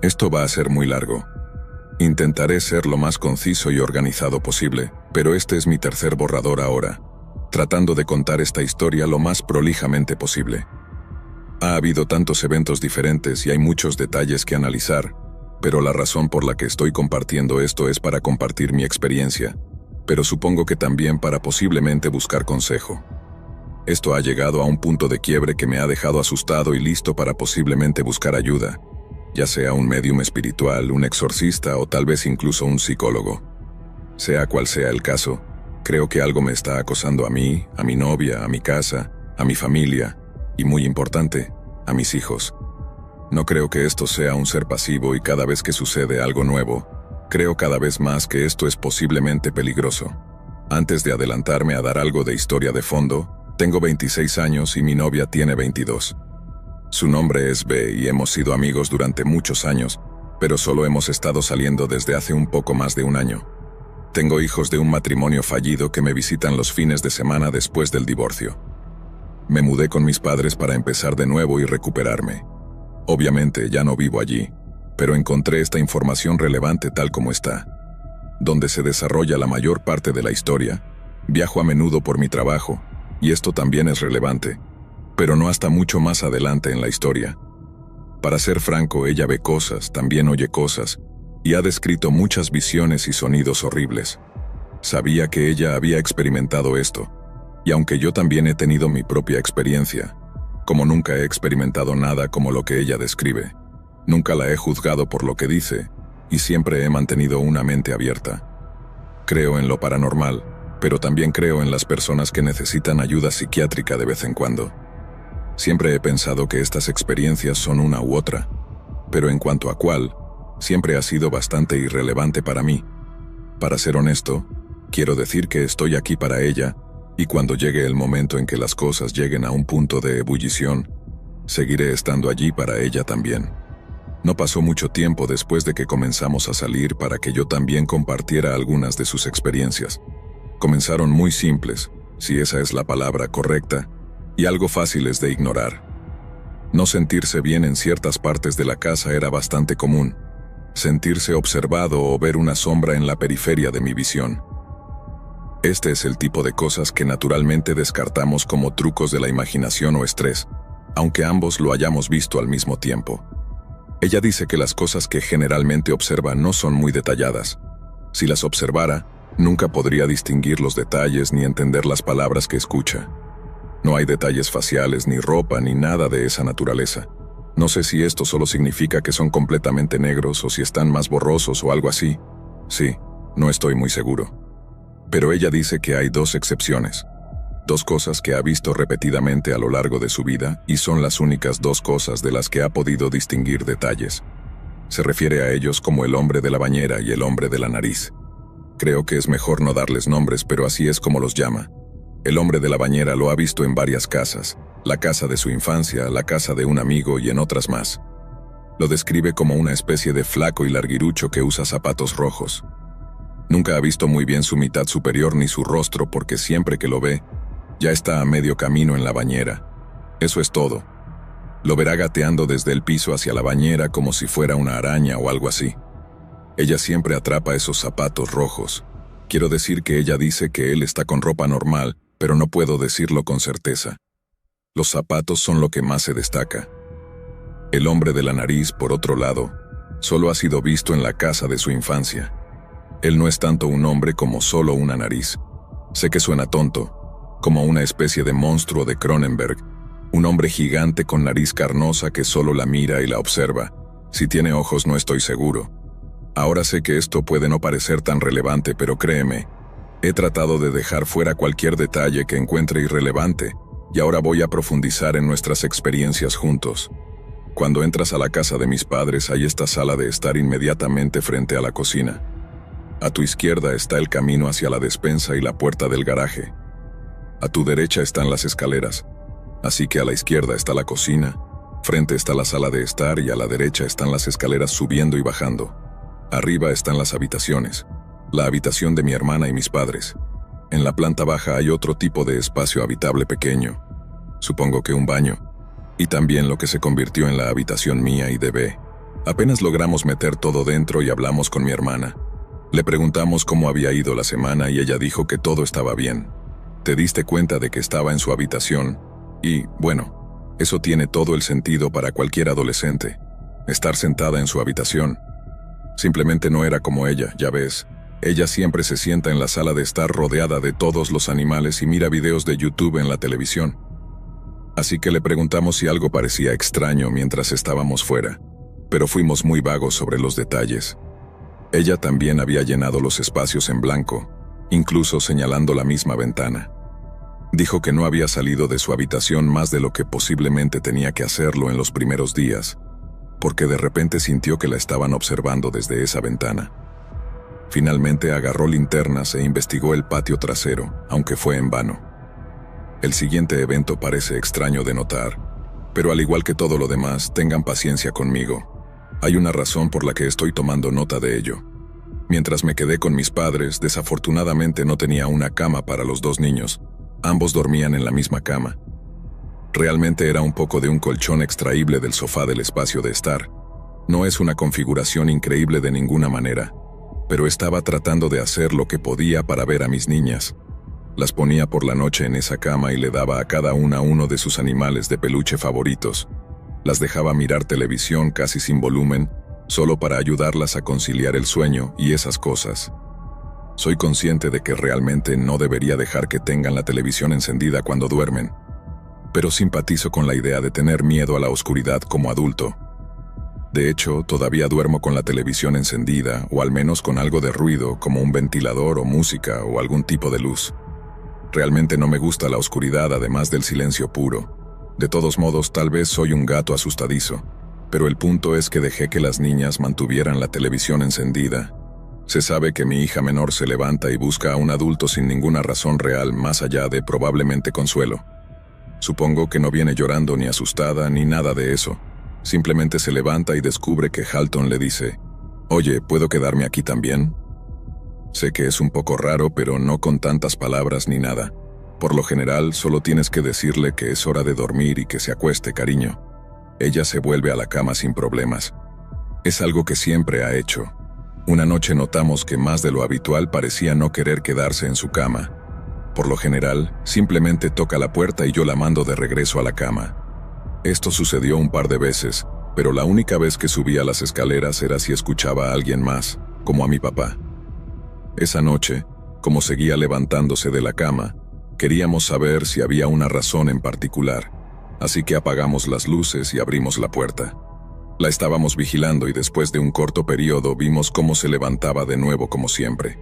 Esto va a ser muy largo. Intentaré ser lo más conciso y organizado posible, pero este es mi tercer borrador ahora, tratando de contar esta historia lo más prolijamente posible. Ha habido tantos eventos diferentes y hay muchos detalles que analizar, pero la razón por la que estoy compartiendo esto es para compartir mi experiencia, pero supongo que también para posiblemente buscar consejo. Esto ha llegado a un punto de quiebre que me ha dejado asustado y listo para posiblemente buscar ayuda, ya sea un médium espiritual, un exorcista o tal vez incluso un psicólogo. Sea cual sea el caso, creo que algo me está acosando a mí, a mi novia, a mi casa, a mi familia y, muy importante, a mis hijos. No creo que esto sea un ser pasivo y cada vez que sucede algo nuevo, creo cada vez más que esto es posiblemente peligroso. Antes de adelantarme a dar algo de historia de fondo, tengo 26 años y mi novia tiene 22. Su nombre es B y hemos sido amigos durante muchos años, pero solo hemos estado saliendo desde hace un poco más de un año. Tengo hijos de un matrimonio fallido que me visitan los fines de semana después del divorcio. Me mudé con mis padres para empezar de nuevo y recuperarme. Obviamente ya no vivo allí, pero encontré esta información relevante tal como está. Donde se desarrolla la mayor parte de la historia, viajo a menudo por mi trabajo, y esto también es relevante, pero no hasta mucho más adelante en la historia. Para ser franco, ella ve cosas, también oye cosas, y ha descrito muchas visiones y sonidos horribles. Sabía que ella había experimentado esto, y aunque yo también he tenido mi propia experiencia, como nunca he experimentado nada como lo que ella describe, nunca la he juzgado por lo que dice, y siempre he mantenido una mente abierta. Creo en lo paranormal, pero también creo en las personas que necesitan ayuda psiquiátrica de vez en cuando. Siempre he pensado que estas experiencias son una u otra, pero en cuanto a cuál, siempre ha sido bastante irrelevante para mí. Para ser honesto, quiero decir que estoy aquí para ella, y cuando llegue el momento en que las cosas lleguen a un punto de ebullición, seguiré estando allí para ella también. No pasó mucho tiempo después de que comenzamos a salir para que yo también compartiera algunas de sus experiencias. Comenzaron muy simples, si esa es la palabra correcta, y algo fáciles de ignorar. No sentirse bien en ciertas partes de la casa era bastante común. Sentirse observado o ver una sombra en la periferia de mi visión. Este es el tipo de cosas que naturalmente descartamos como trucos de la imaginación o estrés, aunque ambos lo hayamos visto al mismo tiempo. Ella dice que las cosas que generalmente observa no son muy detalladas. Si las observara, nunca podría distinguir los detalles ni entender las palabras que escucha. No hay detalles faciales, ni ropa, ni nada de esa naturaleza. No sé si esto solo significa que son completamente negros o si están más borrosos o algo así. Sí, no estoy muy seguro. Pero ella dice que hay dos excepciones. Dos cosas que ha visto repetidamente a lo largo de su vida y son las únicas dos cosas de las que ha podido distinguir detalles. Se refiere a ellos como el hombre de la bañera y el hombre de la nariz. Creo que es mejor no darles nombres, pero así es como los llama. El hombre de la bañera lo ha visto en varias casas, la casa de su infancia, la casa de un amigo y en otras más. Lo describe como una especie de flaco y larguirucho que usa zapatos rojos. Nunca ha visto muy bien su mitad superior ni su rostro porque siempre que lo ve, ya está a medio camino en la bañera. Eso es todo. Lo verá gateando desde el piso hacia la bañera como si fuera una araña o algo así. Ella siempre atrapa esos zapatos rojos. Quiero decir que ella dice que él está con ropa normal, pero no puedo decirlo con certeza. Los zapatos son lo que más se destaca. El hombre de la nariz, por otro lado, solo ha sido visto en la casa de su infancia. Él no es tanto un hombre como solo una nariz. Sé que suena tonto, como una especie de monstruo de Cronenberg, un hombre gigante con nariz carnosa que solo la mira y la observa. Si tiene ojos no estoy seguro. Ahora sé que esto puede no parecer tan relevante, pero créeme, he tratado de dejar fuera cualquier detalle que encuentre irrelevante, y ahora voy a profundizar en nuestras experiencias juntos. Cuando entras a la casa de mis padres hay esta sala de estar inmediatamente frente a la cocina. A tu izquierda está el camino hacia la despensa y la puerta del garaje. A tu derecha están las escaleras, así que a la izquierda está la cocina, frente está la sala de estar y a la derecha están las escaleras subiendo y bajando. Arriba están las habitaciones, la habitación de mi hermana y mis padres. En la planta baja hay otro tipo de espacio habitable pequeño, supongo que un baño, y también lo que se convirtió en la habitación mía y de B. Apenas logramos meter todo dentro y hablamos con mi hermana. Le preguntamos cómo había ido la semana y ella dijo que todo estaba bien. Te diste cuenta de que estaba en su habitación y, bueno, eso tiene todo el sentido para cualquier adolescente. Estar sentada en su habitación. Simplemente no era como ella, ya ves. Ella siempre se sienta en la sala de estar rodeada de todos los animales y mira videos de YouTube en la televisión. Así que le preguntamos si algo parecía extraño mientras estábamos fuera, pero fuimos muy vagos sobre los detalles. Ella también había llenado los espacios en blanco, incluso señalando la misma ventana. Dijo que no había salido de su habitación más de lo que posiblemente tenía que hacerlo en los primeros días, porque de repente sintió que la estaban observando desde esa ventana. Finalmente agarró linternas e investigó el patio trasero, aunque fue en vano. El siguiente evento parece extraño de notar, pero al igual que todo lo demás, tengan paciencia conmigo. Hay una razón por la que estoy tomando nota de ello. Mientras me quedé con mis padres, desafortunadamente no tenía una cama para los dos niños. Ambos dormían en la misma cama. Realmente era un poco de un colchón extraíble del sofá del espacio de estar. No es una configuración increíble de ninguna manera, pero estaba tratando de hacer lo que podía para ver a mis niñas. Las ponía por la noche en esa cama y le daba a cada una uno de sus animales de peluche favoritos. Las dejaba mirar televisión casi sin volumen, solo para ayudarlas a conciliar el sueño y esas cosas. Soy consciente de que realmente no debería dejar que tengan la televisión encendida cuando duermen, pero simpatizo con la idea de tener miedo a la oscuridad como adulto. De hecho, todavía duermo con la televisión encendida, o al menos con algo de ruido, como un ventilador o música o algún tipo de luz. Realmente no me gusta la oscuridad además del silencio puro. De todos modos, tal vez soy un gato asustadizo, pero el punto es que dejé que las niñas mantuvieran la televisión encendida. Se sabe que mi hija menor se levanta y busca a un adulto sin ninguna razón real más allá de probablemente consuelo. Supongo que no viene llorando ni asustada ni nada de eso. Simplemente se levanta y descubre que Halton le dice: «Oye, ¿puedo quedarme aquí también?». Sé que es un poco raro, pero no con tantas palabras ni nada. Por lo general, solo tienes que decirle que es hora de dormir y que se acueste, cariño. Ella se vuelve a la cama sin problemas. Es algo que siempre ha hecho. Una noche notamos que más de lo habitual parecía no querer quedarse en su cama. Por lo general, simplemente toca la puerta y yo la mando de regreso a la cama. Esto sucedió un par de veces, pero la única vez que subía las escaleras era si escuchaba a alguien más, como a mi papá. Esa noche, como seguía levantándose de la cama, queríamos saber si había una razón en particular, así que apagamos las luces y abrimos la puerta. La estábamos vigilando y después de un corto periodo vimos cómo se levantaba de nuevo como siempre.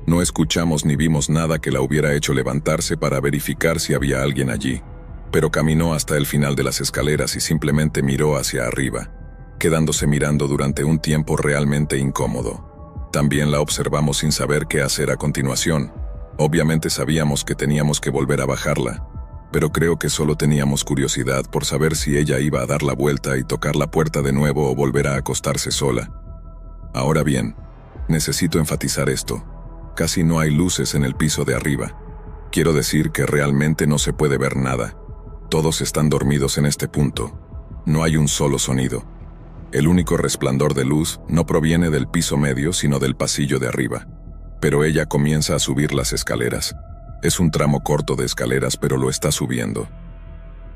No escuchamos ni vimos nada que la hubiera hecho levantarse para verificar si había alguien allí, pero caminó hasta el final de las escaleras y simplemente miró hacia arriba, quedándose mirando durante un tiempo realmente incómodo. También la observamos sin saber qué hacer a continuación. Obviamente sabíamos que teníamos que volver a bajarla, pero creo que solo teníamos curiosidad por saber si ella iba a dar la vuelta y tocar la puerta de nuevo o volver a acostarse sola. Ahora bien, necesito enfatizar esto. Casi no hay luces en el piso de arriba. Quiero decir que realmente no se puede ver nada. Todos están dormidos en este punto. No hay un solo sonido. El único resplandor de luz no proviene del piso medio, sino del pasillo de arriba. Pero ella comienza a subir las escaleras. Es un tramo corto de escaleras, pero lo está subiendo.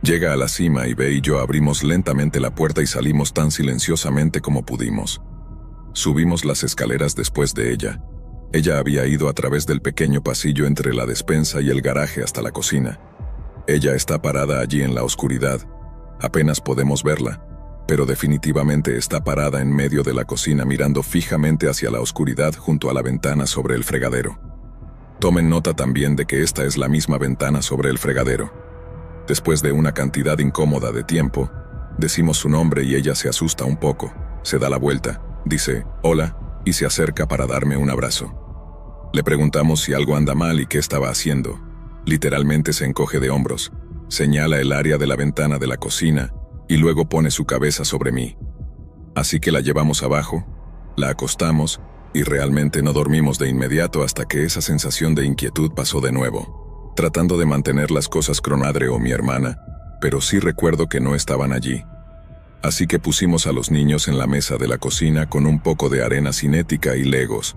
Llega a la cima y Bea y yo abrimos lentamente la puerta y salimos tan silenciosamente como pudimos. Subimos las escaleras después de ella. Ella había ido a través del pequeño pasillo entre la despensa y el garaje hasta la cocina. Ella está parada allí en la oscuridad. Apenas podemos verla, pero definitivamente está parada en medio de la cocina mirando fijamente hacia la oscuridad junto a la ventana sobre el fregadero. Tomen nota también de que esta es la misma ventana sobre el fregadero. Después de una cantidad incómoda de tiempo, decimos su nombre y ella se asusta un poco, se da la vuelta, dice «Hola» y se acerca para darme un abrazo. Le preguntamos si algo anda mal y qué estaba haciendo. Literalmente se encoge de hombros, señala el área de la ventana de la cocina y luego pone su cabeza sobre mí. Así que la llevamos abajo, la acostamos y realmente no dormimos de inmediato hasta que esa sensación de inquietud pasó de nuevo, tratando de mantener las cosas con Adre o mi hermana, pero sí recuerdo que no estaban allí. Así que pusimos a los niños en la mesa de la cocina con un poco de arena cinética y legos.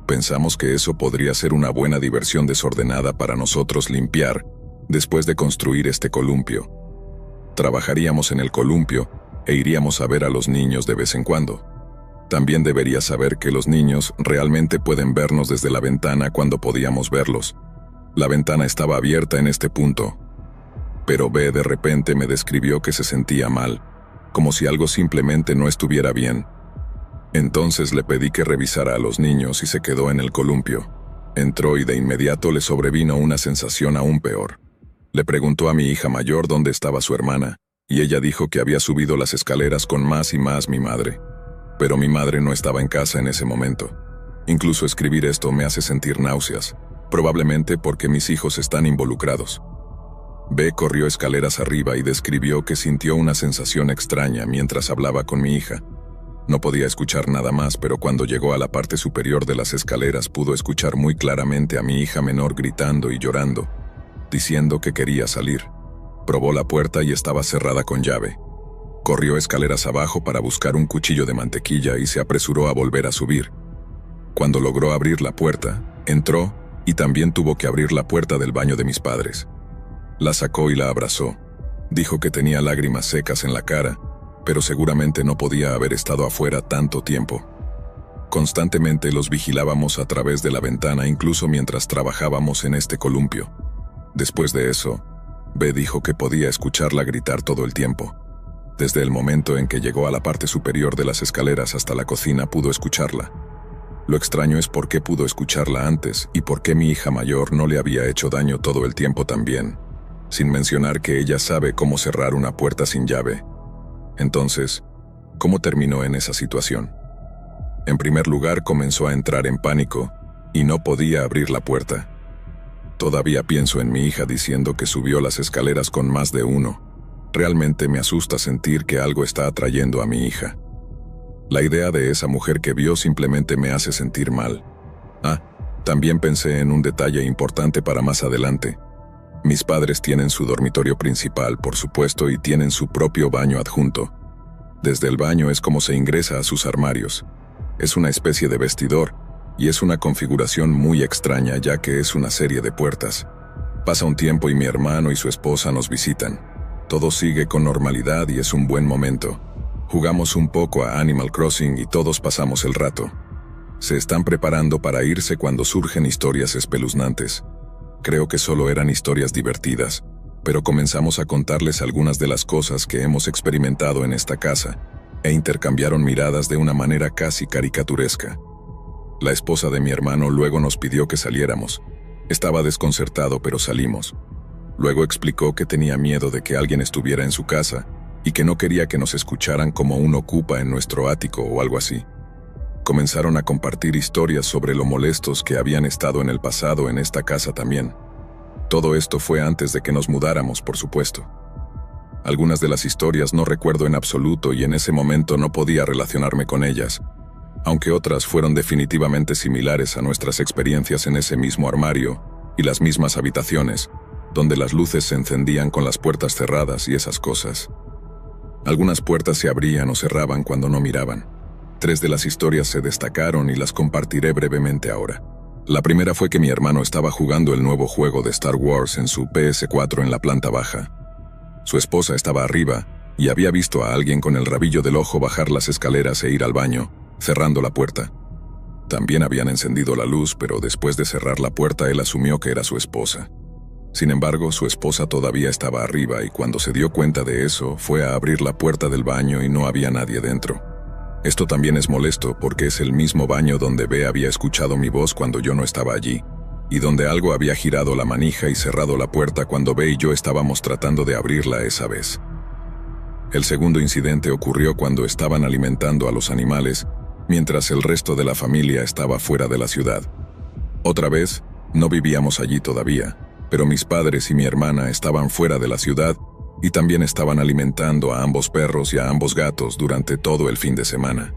Pensamos que eso podría ser una buena diversión desordenada para nosotros limpiar, después de construir este columpio. Trabajaríamos en el columpio e iríamos a ver a los niños de vez en cuando. También deberías saber que los niños realmente pueden vernos desde la ventana cuando podíamos verlos. La ventana estaba abierta en este punto. Pero B de repente me describió que se sentía mal, como si algo simplemente no estuviera bien. Entonces le pedí que revisara a los niños y se quedó en el columpio. Entró y de inmediato le sobrevino una sensación aún peor. Le preguntó a mi hija mayor dónde estaba su hermana, y ella dijo que había subido las escaleras con más y más mi madre. Pero mi madre no estaba en casa en ese momento. Incluso escribir esto me hace sentir náuseas, probablemente porque mis hijos están involucrados. B corrió escaleras arriba y describió que sintió una sensación extraña mientras hablaba con mi hija. No podía escuchar nada más, pero cuando llegó a la parte superior de las escaleras pudo escuchar muy claramente a mi hija menor gritando y llorando, diciendo que quería salir. Probó la puerta y estaba cerrada con llave. Corrió escaleras abajo para buscar un cuchillo de mantequilla y se apresuró a volver a subir. Cuando logró abrir la puerta, entró y también tuvo que abrir la puerta del baño de mis padres. La sacó y la abrazó. Dijo que tenía lágrimas secas en la cara, pero seguramente no podía haber estado afuera tanto tiempo. Constantemente los vigilábamos a través de la ventana, incluso mientras trabajábamos en este columpio. Después de eso, B dijo que podía escucharla gritar todo el tiempo. Desde el momento en que llegó a la parte superior de las escaleras hasta la cocina pudo escucharla. Lo extraño es por qué pudo escucharla antes y por qué mi hija mayor no le había hecho daño todo el tiempo también, sin mencionar que ella sabe cómo cerrar una puerta sin llave. Entonces, ¿cómo terminó en esa situación? En primer lugar, comenzó a entrar en pánico y no podía abrir la puerta. Todavía pienso en mi hija diciendo que subió las escaleras con más de uno. Realmente me asusta sentir que algo está atrayendo a mi hija. La idea de esa mujer que vio simplemente me hace sentir mal. También pensé en un detalle importante para más adelante. Mis padres tienen su dormitorio principal, por supuesto, y tienen su propio baño adjunto. Desde el baño es como se ingresa a sus armarios. Es una especie de vestidor, y es una configuración muy extraña ya que es una serie de puertas. Pasa un tiempo y mi hermano y su esposa nos visitan. Todo sigue con normalidad y es un buen momento. Jugamos un poco a Animal Crossing y todos pasamos el rato. Se están preparando para irse cuando surgen historias espeluznantes. Creo que solo eran historias divertidas, pero comenzamos a contarles algunas de las cosas que hemos experimentado en esta casa, e intercambiaron miradas de una manera casi caricaturesca. La esposa de mi hermano luego nos pidió que saliéramos. Estaba desconcertado, pero salimos. Luego explicó que tenía miedo de que alguien estuviera en su casa y que no quería que nos escucharan como un ocupa en nuestro ático o algo así. Comenzaron a compartir historias sobre lo molestos que habían estado en el pasado en esta casa también. Todo esto fue antes de que nos mudáramos, por supuesto. Algunas de las historias no recuerdo en absoluto y en ese momento no podía relacionarme con ellas, aunque otras fueron definitivamente similares a nuestras experiencias en ese mismo armario y las mismas habitaciones, donde las luces se encendían con las puertas cerradas y esas cosas. Algunas puertas se abrían o cerraban cuando no miraban. 3 de las historias se destacaron y las compartiré brevemente ahora. La primera fue que mi hermano estaba jugando el nuevo juego de Star Wars en su PS4 en la planta baja. Su esposa estaba arriba y había visto a alguien con el rabillo del ojo bajar las escaleras e ir al baño, cerrando la puerta. También habían encendido la luz, pero después de cerrar la puerta él asumió que era su esposa. Sin embargo, su esposa todavía estaba arriba y cuando se dio cuenta de eso, fue a abrir la puerta del baño y no había nadie dentro. Esto también es molesto porque es el mismo baño donde B había escuchado mi voz cuando yo no estaba allí, y donde algo había girado la manija y cerrado la puerta cuando B y yo estábamos tratando de abrirla esa vez. El segundo incidente ocurrió cuando estaban alimentando a los animales, mientras el resto de la familia estaba fuera de la ciudad. Otra vez, no vivíamos allí todavía, pero mis padres y mi hermana estaban fuera de la ciudad y también estaban alimentando a ambos perros y a ambos gatos durante todo el fin de semana.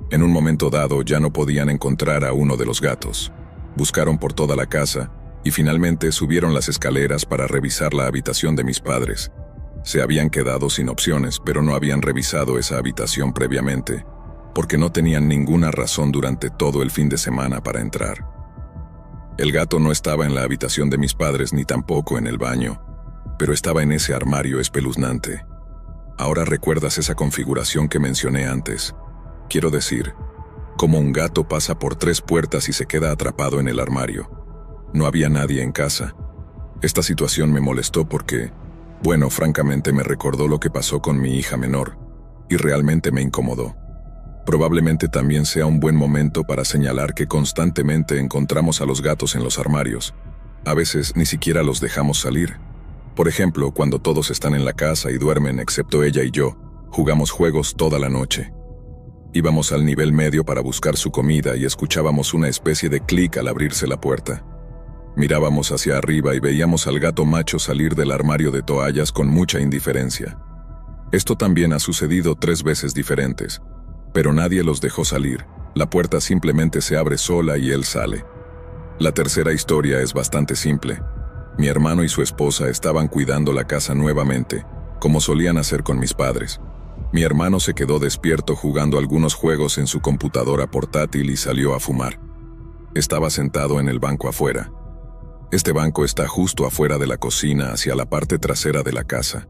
En un momento dado ya no podían encontrar a uno de los gatos. Buscaron por toda la casa y finalmente subieron las escaleras para revisar la habitación de mis padres. Se habían quedado sin opciones, pero no habían revisado esa habitación previamente, porque no tenían ninguna razón durante todo el fin de semana para entrar. El gato no estaba en la habitación de mis padres ni tampoco en el baño, pero estaba en ese armario espeluznante. Ahora recuerdas esa configuración que mencioné antes. Quiero decir, como un gato pasa por 3 puertas y se queda atrapado en el armario. No había nadie en casa. Esta situación me molestó porque, bueno, francamente me recordó lo que pasó con mi hija menor, y realmente me incomodó. Probablemente también sea un buen momento para señalar que constantemente encontramos a los gatos en los armarios. A veces ni siquiera los dejamos salir. Por ejemplo, cuando todos están en la casa y duermen excepto ella y yo, jugamos juegos toda la noche. Íbamos al nivel medio para buscar su comida y escuchábamos una especie de clic al abrirse la puerta. Mirábamos hacia arriba y veíamos al gato macho salir del armario de toallas con mucha indiferencia. Esto también ha sucedido 3 veces diferentes, pero nadie los dejó salir. La puerta simplemente se abre sola y él sale. La tercera historia es bastante simple. Mi hermano y su esposa estaban cuidando la casa nuevamente, como solían hacer con mis padres. Mi hermano se quedó despierto jugando algunos juegos en su computadora portátil y salió a fumar. Estaba sentado en el banco afuera. Este banco está justo afuera de la cocina, hacia la parte trasera de la casa.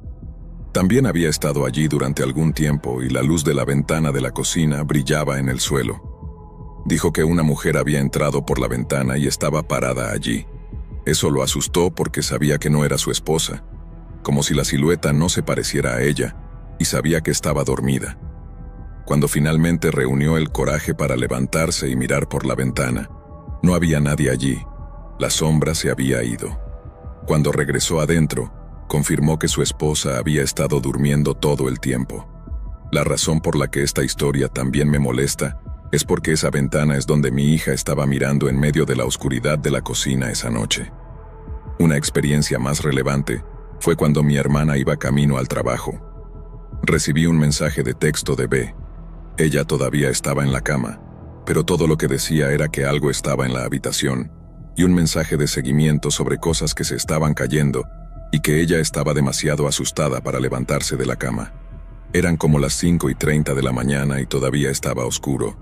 También había estado allí durante algún tiempo y la luz de la ventana de la cocina brillaba en el suelo. Dijo que una mujer había entrado por la ventana y estaba parada allí. Eso lo asustó porque sabía que no era su esposa, como si la silueta no se pareciera a ella, y sabía que estaba dormida. Cuando finalmente reunió el coraje para levantarse y mirar por la ventana, no había nadie allí. La sombra se había ido. Cuando regresó adentro, confirmó que su esposa había estado durmiendo todo el tiempo. La razón por la que esta historia también me molesta es porque esa ventana es donde mi hija estaba mirando en medio de la oscuridad de la cocina esa noche. Una experiencia más relevante fue cuando mi hermana iba camino al trabajo. Recibí un mensaje de texto de B. Ella todavía estaba en la cama, pero todo lo que decía era que algo estaba en la habitación, y un mensaje de seguimiento sobre cosas que se estaban cayendo y que ella estaba demasiado asustada para levantarse de la cama. Eran como las 5:30 de la mañana y todavía estaba oscuro.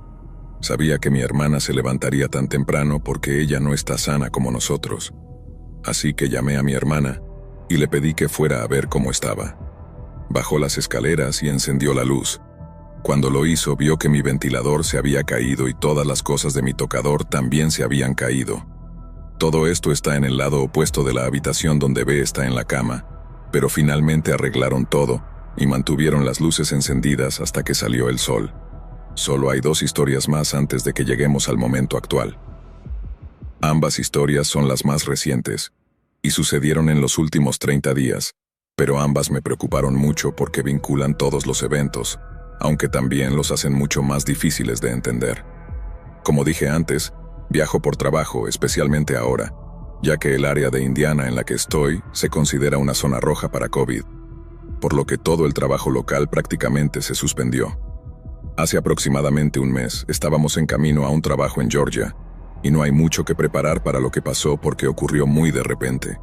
Sabía que mi hermana se levantaría tan temprano porque ella no está sana como nosotros. Así que llamé a mi hermana y le pedí que fuera a ver cómo estaba. Bajó las escaleras y encendió la luz. Cuando lo hizo, vio que mi ventilador se había caído y todas las cosas de mi tocador también se habían caído. Todo esto está en el lado opuesto de la habitación donde B está en la cama, pero finalmente arreglaron todo y mantuvieron las luces encendidas hasta que salió el sol. Solo hay 2 historias más antes de que lleguemos al momento actual. Ambas historias son las más recientes y sucedieron en los últimos 30 días, pero ambas me preocuparon mucho porque vinculan todos los eventos, aunque también los hacen mucho más difíciles de entender. Como dije antes, viajo por trabajo, especialmente ahora, ya que el área de Indiana en la que estoy se considera una zona roja para COVID, por lo que todo el trabajo local prácticamente se suspendió. Hace aproximadamente un mes estábamos en camino a un trabajo en Georgia, y no hay mucho que preparar para lo que pasó porque ocurrió muy de repente.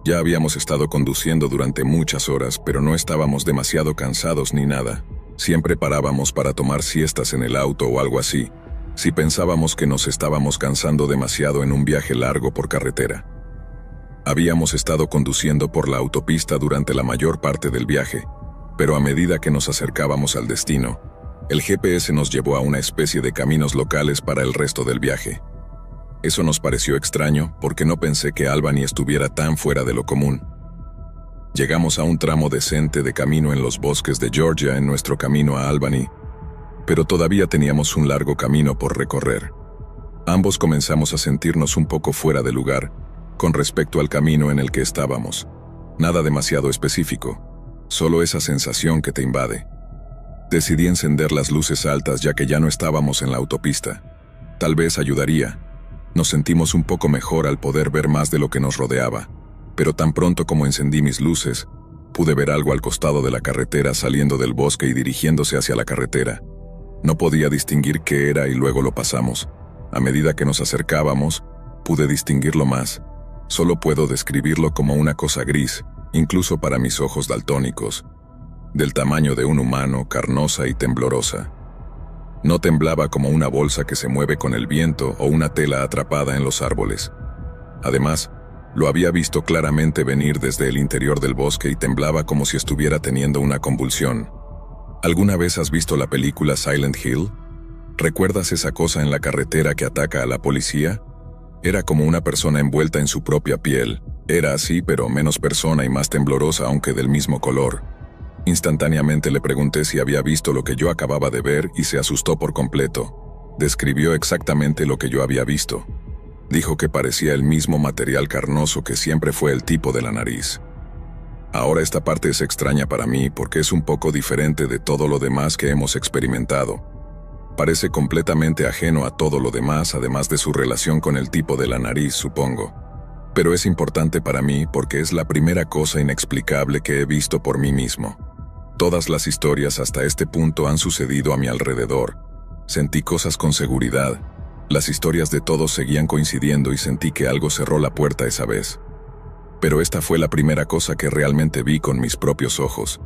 Ya habíamos estado conduciendo durante muchas horas, pero no estábamos demasiado cansados ni nada. Siempre parábamos para tomar siestas en el auto o algo así, si pensábamos que nos estábamos cansando demasiado en un viaje largo por carretera. Habíamos estado conduciendo por la autopista durante la mayor parte del viaje, pero a medida que nos acercábamos al destino, el GPS nos llevó a una especie de caminos locales para el resto del viaje. Eso nos pareció extraño porque no pensé que Albany estuviera tan fuera de lo común. Llegamos a un tramo decente de camino en los bosques de Georgia en nuestro camino a Albany, pero todavía teníamos un largo camino por recorrer. Ambos comenzamos a sentirnos un poco fuera de lugar con respecto al camino en el que estábamos. Nada demasiado específico, solo esa sensación que te invade. Decidí encender las luces altas ya que ya no estábamos en la autopista. Tal vez ayudaría. Nos sentimos un poco mejor al poder ver más de lo que nos rodeaba, pero tan pronto como encendí mis luces, pude ver algo al costado de la carretera saliendo del bosque y dirigiéndose hacia la carretera. No podía distinguir qué era y luego lo pasamos. A medida que nos acercábamos, pude distinguirlo más. Solo puedo describirlo como una cosa gris, incluso para mis ojos daltónicos, del tamaño de un humano, carnosa y temblorosa. No temblaba como una bolsa que se mueve con el viento o una tela atrapada en los árboles. Además, lo había visto claramente venir desde el interior del bosque y temblaba como si estuviera teniendo una convulsión. ¿Alguna vez has visto la película Silent Hill? ¿Recuerdas esa cosa en la carretera que ataca a la policía? Era como una persona envuelta en su propia piel. Era así, pero menos persona y más temblorosa, aunque del mismo color. Instantáneamente le pregunté si había visto lo que yo acababa de ver y se asustó por completo. Describió exactamente lo que yo había visto. Dijo que parecía el mismo material carnoso que siempre fue el tipo de la nariz. Ahora esta parte es extraña para mí porque es un poco diferente de todo lo demás que hemos experimentado. Parece completamente ajeno a todo lo demás, además de su relación con el tipo de la nariz, supongo. Pero es importante para mí porque es la primera cosa inexplicable que he visto por mí mismo. Todas las historias hasta este punto han sucedido a mi alrededor. Sentí cosas con seguridad. Las historias de todos seguían coincidiendo y sentí que algo cerró la puerta esa vez. Pero esta fue la primera cosa que realmente vi con mis propios ojos.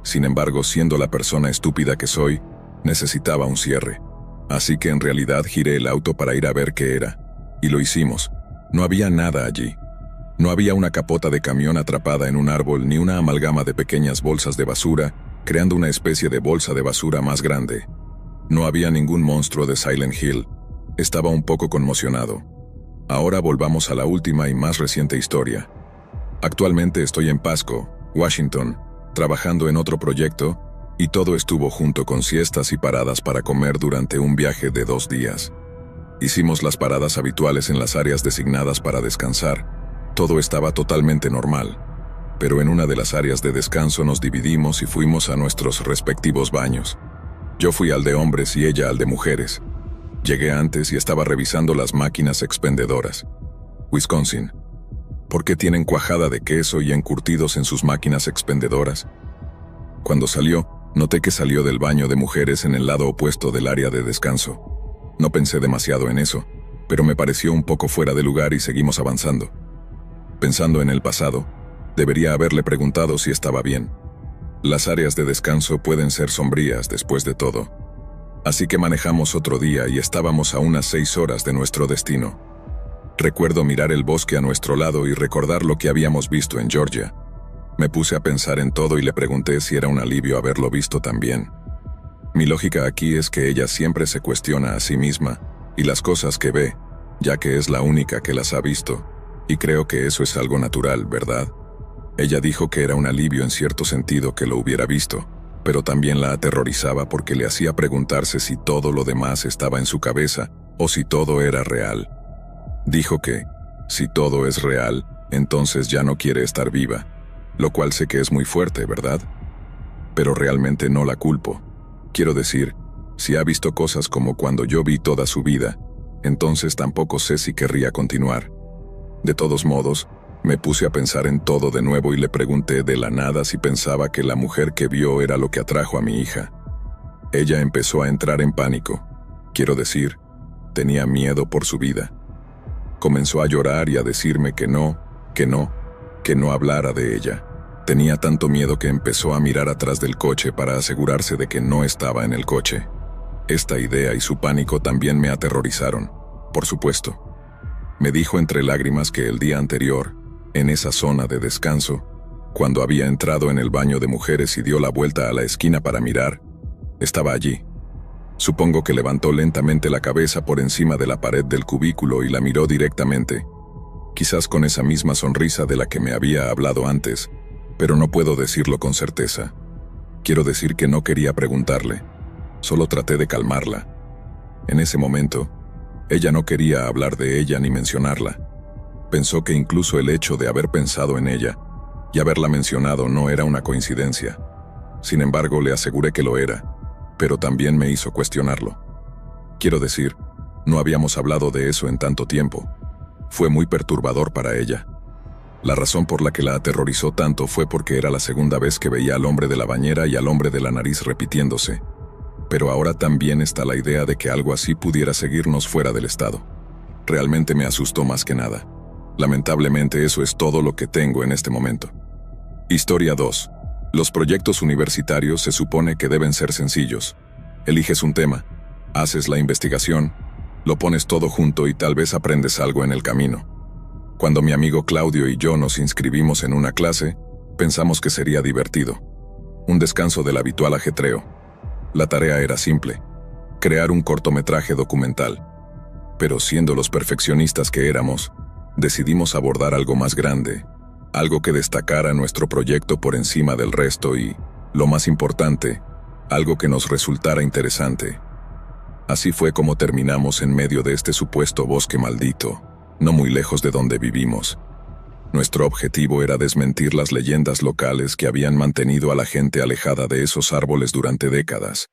Sin embargo, siendo la persona estúpida que soy, necesitaba un cierre. Así que en realidad giré el auto para ir a ver qué era. Y lo hicimos. No había nada allí. No había una capota de camión atrapada en un árbol ni una amalgama de pequeñas bolsas de basura, creando una especie de bolsa de basura más grande. No había ningún monstruo de Silent Hill. Estaba un poco conmocionado. Ahora volvamos a la última y más reciente historia. Actualmente estoy en Pasco, Washington, trabajando en otro proyecto, y todo estuvo junto con siestas y paradas para comer durante un viaje de 2 días. Hicimos las paradas habituales en las áreas designadas para descansar. Todo estaba totalmente normal, pero en una de las áreas de descanso nos dividimos y fuimos a nuestros respectivos baños. Yo fui al de hombres y ella al de mujeres. Llegué antes y estaba revisando las máquinas expendedoras. Wisconsin. ¿Por qué tienen cuajada de queso y encurtidos en sus máquinas expendedoras? Cuando salió, noté que salió del baño de mujeres en el lado opuesto del área de descanso. No pensé demasiado en eso, pero me pareció un poco fuera de lugar y seguimos avanzando. Pensando en el pasado, debería haberle preguntado si estaba bien. Las áreas de descanso pueden ser sombrías después de todo. Así que manejamos otro día y estábamos a unas 6 horas de nuestro destino. Recuerdo mirar el bosque a nuestro lado y recordar lo que habíamos visto en Georgia. Me puse a pensar en todo y le pregunté si era un alivio haberlo visto también. Mi lógica aquí es que ella siempre se cuestiona a sí misma y las cosas que ve, ya que es la única que las ha visto. Y creo que eso es algo natural, ¿verdad? Ella dijo que era un alivio en cierto sentido que lo hubiera visto, pero también la aterrorizaba porque le hacía preguntarse si todo lo demás estaba en su cabeza o si todo era real. Dijo que, si todo es real, entonces ya no quiere estar viva, lo cual sé que es muy fuerte, ¿verdad? Pero realmente no la culpo. Quiero decir, si ha visto cosas como cuando yo vi toda su vida, entonces tampoco sé si querría continuar. De todos modos, me puse a pensar en todo de nuevo y le pregunté de la nada si pensaba que la mujer que vio era lo que atrajo a mi hija. Ella empezó a entrar en pánico. Quiero decir, tenía miedo por su vida. Comenzó a llorar y a decirme que no hablara de ella. Tenía tanto miedo que empezó a mirar atrás del coche para asegurarse de que no estaba en el coche. Esta idea y su pánico también me aterrorizaron, por supuesto. Me dijo entre lágrimas que el día anterior, en esa zona de descanso, cuando había entrado en el baño de mujeres y dio la vuelta a la esquina para mirar, estaba allí. Supongo que levantó lentamente la cabeza por encima de la pared del cubículo y la miró directamente, quizás con esa misma sonrisa de la que me había hablado antes, pero no puedo decirlo con certeza. Quiero decir que no quería preguntarle, solo traté de calmarla. En ese momento, ella no quería hablar de ella ni mencionarla. Pensó que incluso el hecho de haber pensado en ella y haberla mencionado no era una coincidencia. Sin embargo, le aseguré que lo era, pero también me hizo cuestionarlo. Quiero decir, no habíamos hablado de eso en tanto tiempo. Fue muy perturbador para ella. La razón por la que la aterrorizó tanto fue porque era la segunda vez que veía al hombre de la bañera y al hombre de la nariz repitiéndose. Pero ahora también está la idea de que algo así pudiera seguirnos fuera del estado. Realmente me asustó más que nada. Lamentablemente eso es todo lo que tengo en este momento. Historia 2. Los proyectos universitarios se supone que deben ser sencillos. Eliges un tema, haces la investigación, lo pones todo junto y tal vez aprendes algo en el camino. Cuando mi amigo Claudio y yo nos inscribimos en una clase, pensamos que sería divertido. Un descanso del habitual ajetreo. La tarea era simple: crear un cortometraje documental. Pero siendo los perfeccionistas que éramos, decidimos abordar algo más grande, algo que destacara nuestro proyecto por encima del resto y, lo más importante, algo que nos resultara interesante. Así fue como terminamos en medio de este supuesto bosque maldito, no muy lejos de donde vivimos. Nuestro objetivo era desmentir las leyendas locales que habían mantenido a la gente alejada de esos árboles durante décadas.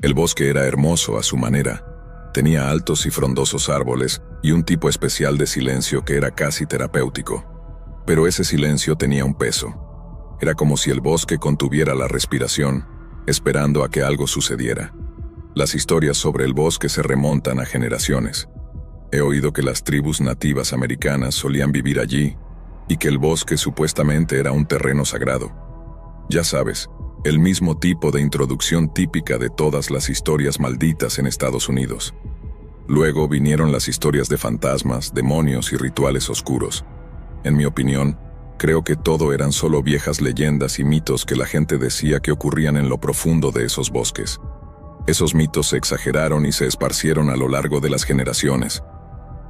El bosque era hermoso a su manera. Tenía altos y frondosos árboles y un tipo especial de silencio que era casi terapéutico. Pero ese silencio tenía un peso. Era como si el bosque contuviera la respiración, esperando a que algo sucediera. Las historias sobre el bosque se remontan a generaciones. He oído que las tribus nativas americanas solían vivir allí y que el bosque supuestamente era un terreno sagrado. Ya sabes, el mismo tipo de introducción típica de todas las historias malditas en Estados Unidos. Luego vinieron las historias de fantasmas, demonios y rituales oscuros. En mi opinión, creo que todo eran solo viejas leyendas y mitos que la gente decía que ocurrían en lo profundo de esos bosques. Esos mitos se exageraron y se esparcieron a lo largo de las generaciones.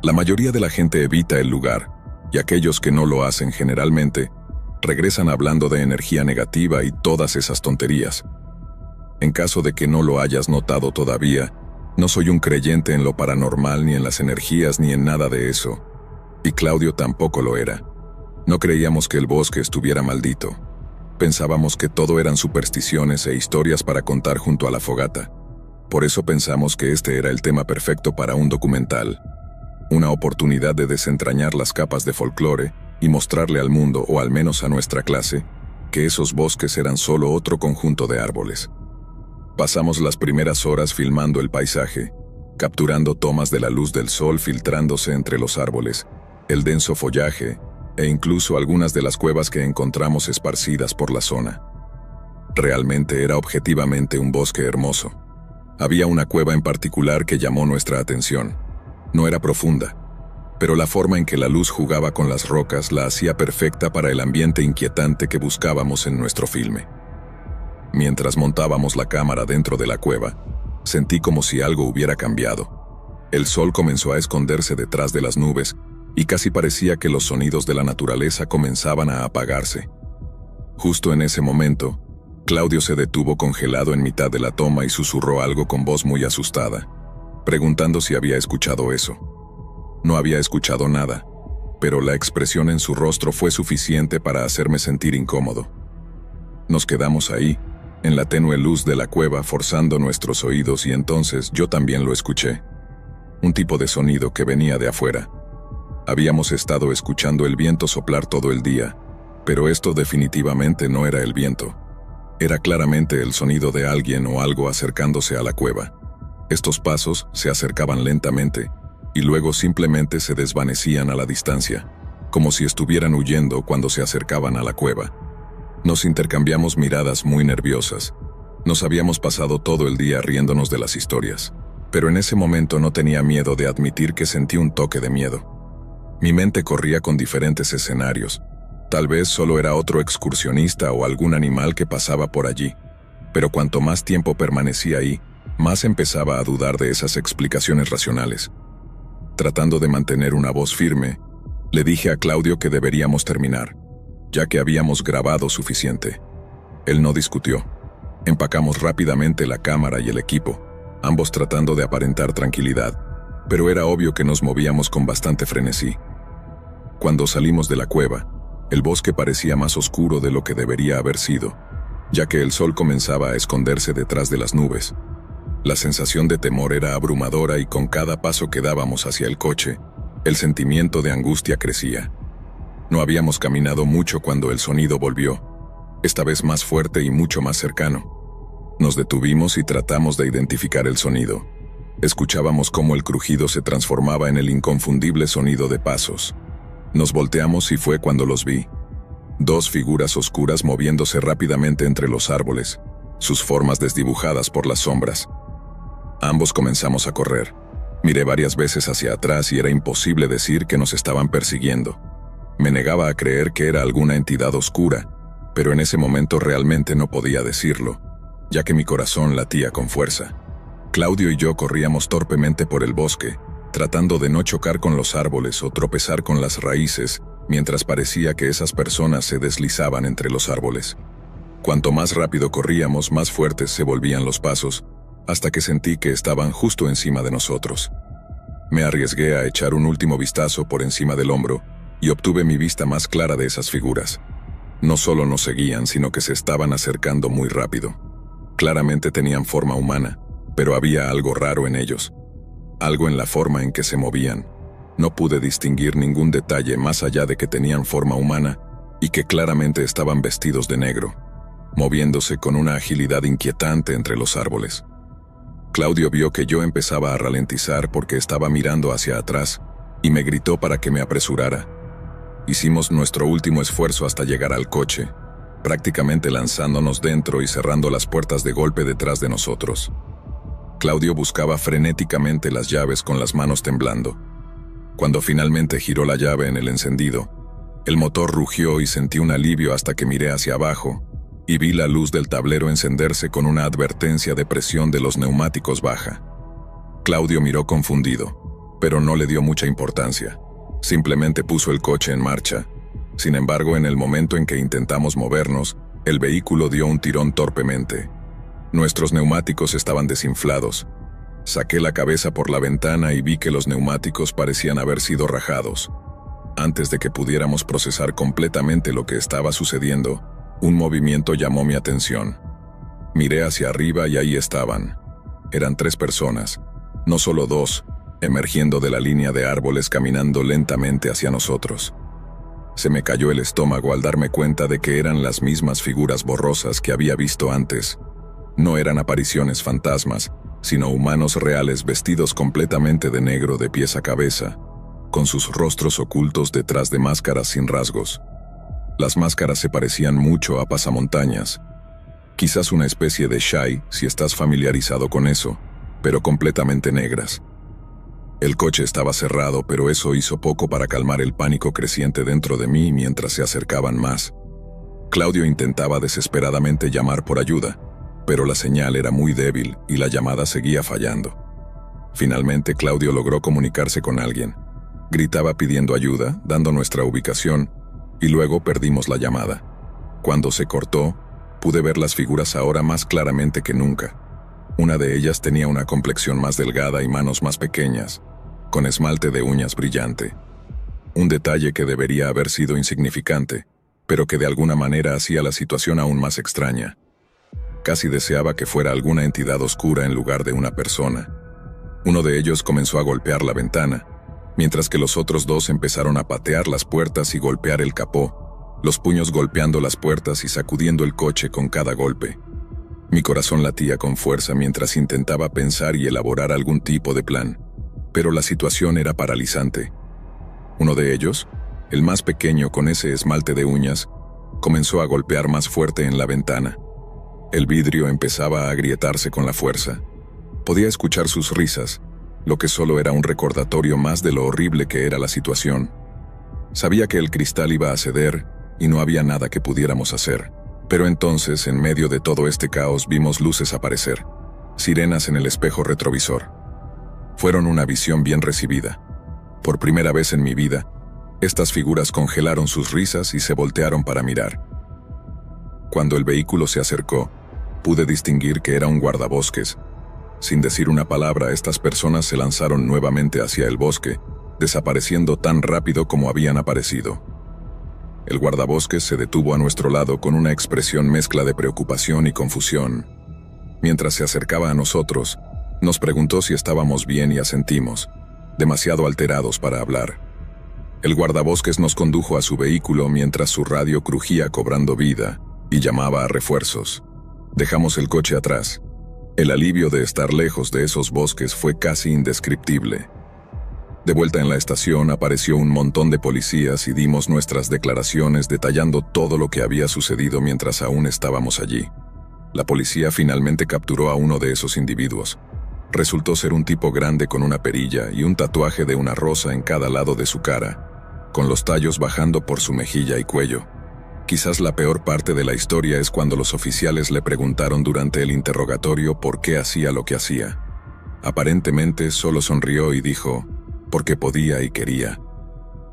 La mayoría de la gente evita el lugar, y aquellos que no lo hacen generalmente regresan hablando de energía negativa y todas esas tonterías. En caso de que no lo hayas notado todavía, no soy un creyente en lo paranormal ni en las energías ni en nada de eso. Y Claudio tampoco lo era. No creíamos que el bosque estuviera maldito. Pensábamos que todo eran supersticiones e historias para contar junto a la fogata. Por eso pensamos que este era el tema perfecto para un documental. Una oportunidad de desentrañar las capas de folclore y mostrarle al mundo, o al menos a nuestra clase, que esos bosques eran solo otro conjunto de árboles. Pasamos las primeras horas filmando el paisaje, capturando tomas de la luz del sol filtrándose entre los árboles, el denso follaje e incluso algunas de las cuevas que encontramos esparcidas por la zona. Realmente era objetivamente un bosque hermoso. Había una cueva en particular que llamó nuestra atención. No era profunda, pero la forma en que la luz jugaba con las rocas la hacía perfecta para el ambiente inquietante que buscábamos en nuestro filme. Mientras montábamos la cámara dentro de la cueva, sentí como si algo hubiera cambiado. El sol comenzó a esconderse detrás de las nubes y casi parecía que los sonidos de la naturaleza comenzaban a apagarse. Justo en ese momento, Claudio se detuvo congelado en mitad de la toma y susurró algo con voz muy asustada, preguntando si había escuchado eso. No había escuchado nada, pero la expresión en su rostro fue suficiente para hacerme sentir incómodo. Nos quedamos ahí, en la tenue luz de la cueva, forzando nuestros oídos, y entonces yo también lo escuché. Un tipo de sonido que venía de afuera. Habíamos estado escuchando el viento soplar todo el día, pero esto definitivamente no era el viento. Era claramente el sonido de alguien o algo acercándose a la cueva. Estos pasos se acercaban lentamente, y luego simplemente se desvanecían a la distancia, como si estuvieran huyendo cuando se acercaban a la cueva. Nos intercambiamos miradas muy nerviosas. Nos habíamos pasado todo el día riéndonos de las historias, pero en ese momento no tenía miedo de admitir que sentí un toque de miedo. Mi mente corría con diferentes escenarios. Tal vez solo era otro excursionista o algún animal que pasaba por allí, pero cuanto más tiempo permanecía ahí, más empezaba a dudar de esas explicaciones racionales. Tratando de mantener una voz firme, le dije a Claudio que deberíamos terminar, ya que habíamos grabado suficiente. Él no discutió. Empacamos rápidamente la cámara y el equipo, ambos tratando de aparentar tranquilidad, pero era obvio que nos movíamos con bastante frenesí. Cuando salimos de la cueva, el bosque parecía más oscuro de lo que debería haber sido, ya que el sol comenzaba a esconderse detrás de las nubes. La sensación de temor era abrumadora y con cada paso que dábamos hacia el coche, el sentimiento de angustia crecía. No habíamos caminado mucho cuando el sonido volvió, esta vez más fuerte y mucho más cercano. Nos detuvimos y tratamos de identificar el sonido. Escuchábamos cómo el crujido se transformaba en el inconfundible sonido de pasos. Nos volteamos y fue cuando los vi. Dos figuras oscuras moviéndose rápidamente entre los árboles, sus formas desdibujadas por las sombras. Ambos comenzamos a correr. Miré varias veces hacia atrás y era imposible decir que nos estaban persiguiendo. Me negaba a creer que era alguna entidad oscura, pero en ese momento realmente no podía decirlo, ya que mi corazón latía con fuerza. Claudio y yo corríamos torpemente por el bosque, tratando de no chocar con los árboles o tropezar con las raíces, mientras parecía que esas personas se deslizaban entre los árboles. Cuanto más rápido corríamos, más fuertes se volvían los pasos, hasta que sentí que estaban justo encima de nosotros. Me arriesgué a echar un último vistazo por encima del hombro y obtuve mi vista más clara de esas figuras. No solo nos seguían, sino que se estaban acercando muy rápido. Claramente tenían forma humana, pero había algo raro en ellos. Algo en la forma en que se movían. No pude distinguir ningún detalle más allá de que tenían forma humana y que claramente estaban vestidos de negro, moviéndose con una agilidad inquietante entre los árboles. Claudio vio que yo empezaba a ralentizar porque estaba mirando hacia atrás y me gritó para que me apresurara. Hicimos nuestro último esfuerzo hasta llegar al coche, prácticamente lanzándonos dentro y cerrando las puertas de golpe detrás de nosotros. Claudio buscaba frenéticamente las llaves con las manos temblando. Cuando finalmente giró la llave en el encendido, el motor rugió y sentí un alivio hasta que miré hacia abajo y vi la luz del tablero encenderse con una advertencia de presión de los neumáticos baja. Claudio miró confundido, pero no le dio mucha importancia. Simplemente puso el coche en marcha. Sin embargo, en el momento en que intentamos movernos, el vehículo dio un tirón torpemente. Nuestros neumáticos estaban desinflados. Saqué la cabeza por la ventana y vi que los neumáticos parecían haber sido rajados. Antes de que pudiéramos procesar completamente lo que estaba sucediendo, un movimiento llamó mi atención. Miré hacia arriba y ahí estaban. Eran 3 personas, no solo 2, emergiendo de la línea de árboles caminando lentamente hacia nosotros. Se me cayó el estómago al darme cuenta de que eran las mismas figuras borrosas que había visto antes. No eran apariciones fantasmas, sino humanos reales vestidos completamente de negro de pies a cabeza, con sus rostros ocultos detrás de máscaras sin rasgos. Las máscaras se parecían mucho a pasamontañas. Quizás una especie de Shai, si estás familiarizado con eso, pero completamente negras. El coche estaba cerrado, pero eso hizo poco para calmar el pánico creciente dentro de mí mientras se acercaban más. Claudio intentaba desesperadamente llamar por ayuda, pero la señal era muy débil y la llamada seguía fallando. Finalmente Claudio logró comunicarse con alguien. Gritaba pidiendo ayuda, dando nuestra ubicación, y luego perdimos la llamada. Cuando se cortó, pude ver las figuras ahora más claramente que nunca. Una de ellas tenía una complexión más delgada y manos más pequeñas, con esmalte de uñas brillante. Un detalle que debería haber sido insignificante, pero que de alguna manera hacía la situación aún más extraña. Casi deseaba que fuera alguna entidad oscura en lugar de una persona. Uno de ellos comenzó a golpear la ventana, mientras que los otros 2 empezaron a patear las puertas y golpear el capó, los puños golpeando las puertas y sacudiendo el coche con cada golpe. Mi corazón latía con fuerza mientras intentaba pensar y elaborar algún tipo de plan, pero la situación era paralizante. Uno de ellos, el más pequeño con ese esmalte de uñas, comenzó a golpear más fuerte en la ventana. El vidrio empezaba a agrietarse con la fuerza. Podía escuchar sus risas, lo que solo era un recordatorio más de lo horrible que era la situación. Sabía que el cristal iba a ceder y no había nada que pudiéramos hacer. Pero entonces, en medio de todo este caos, vimos luces aparecer, sirenas en el espejo retrovisor. Fueron una visión bien recibida. Por primera vez en mi vida, estas figuras congelaron sus risas y se voltearon para mirar. Cuando el vehículo se acercó, pude distinguir que era un guardabosques. Sin decir una palabra, estas personas se lanzaron nuevamente hacia el bosque, desapareciendo tan rápido como habían aparecido. El guardabosques se detuvo a nuestro lado con una expresión mezcla de preocupación y confusión. Mientras se acercaba a nosotros, nos preguntó si estábamos bien y asentimos, demasiado alterados para hablar. El guardabosques nos condujo a su vehículo mientras su radio crujía cobrando vida y llamaba a refuerzos. Dejamos el coche atrás. El alivio de estar lejos de esos bosques fue casi indescriptible. De vuelta en la estación apareció un montón de policías y dimos nuestras declaraciones detallando todo lo que había sucedido mientras aún estábamos allí. La policía finalmente capturó a uno de esos individuos. Resultó ser un tipo grande con una perilla y un tatuaje de una rosa en cada lado de su cara, con los tallos bajando por su mejilla y cuello. Quizás la peor parte de la historia es cuando los oficiales le preguntaron durante el interrogatorio por qué hacía lo que hacía. Aparentemente solo sonrió y dijo, porque podía y quería.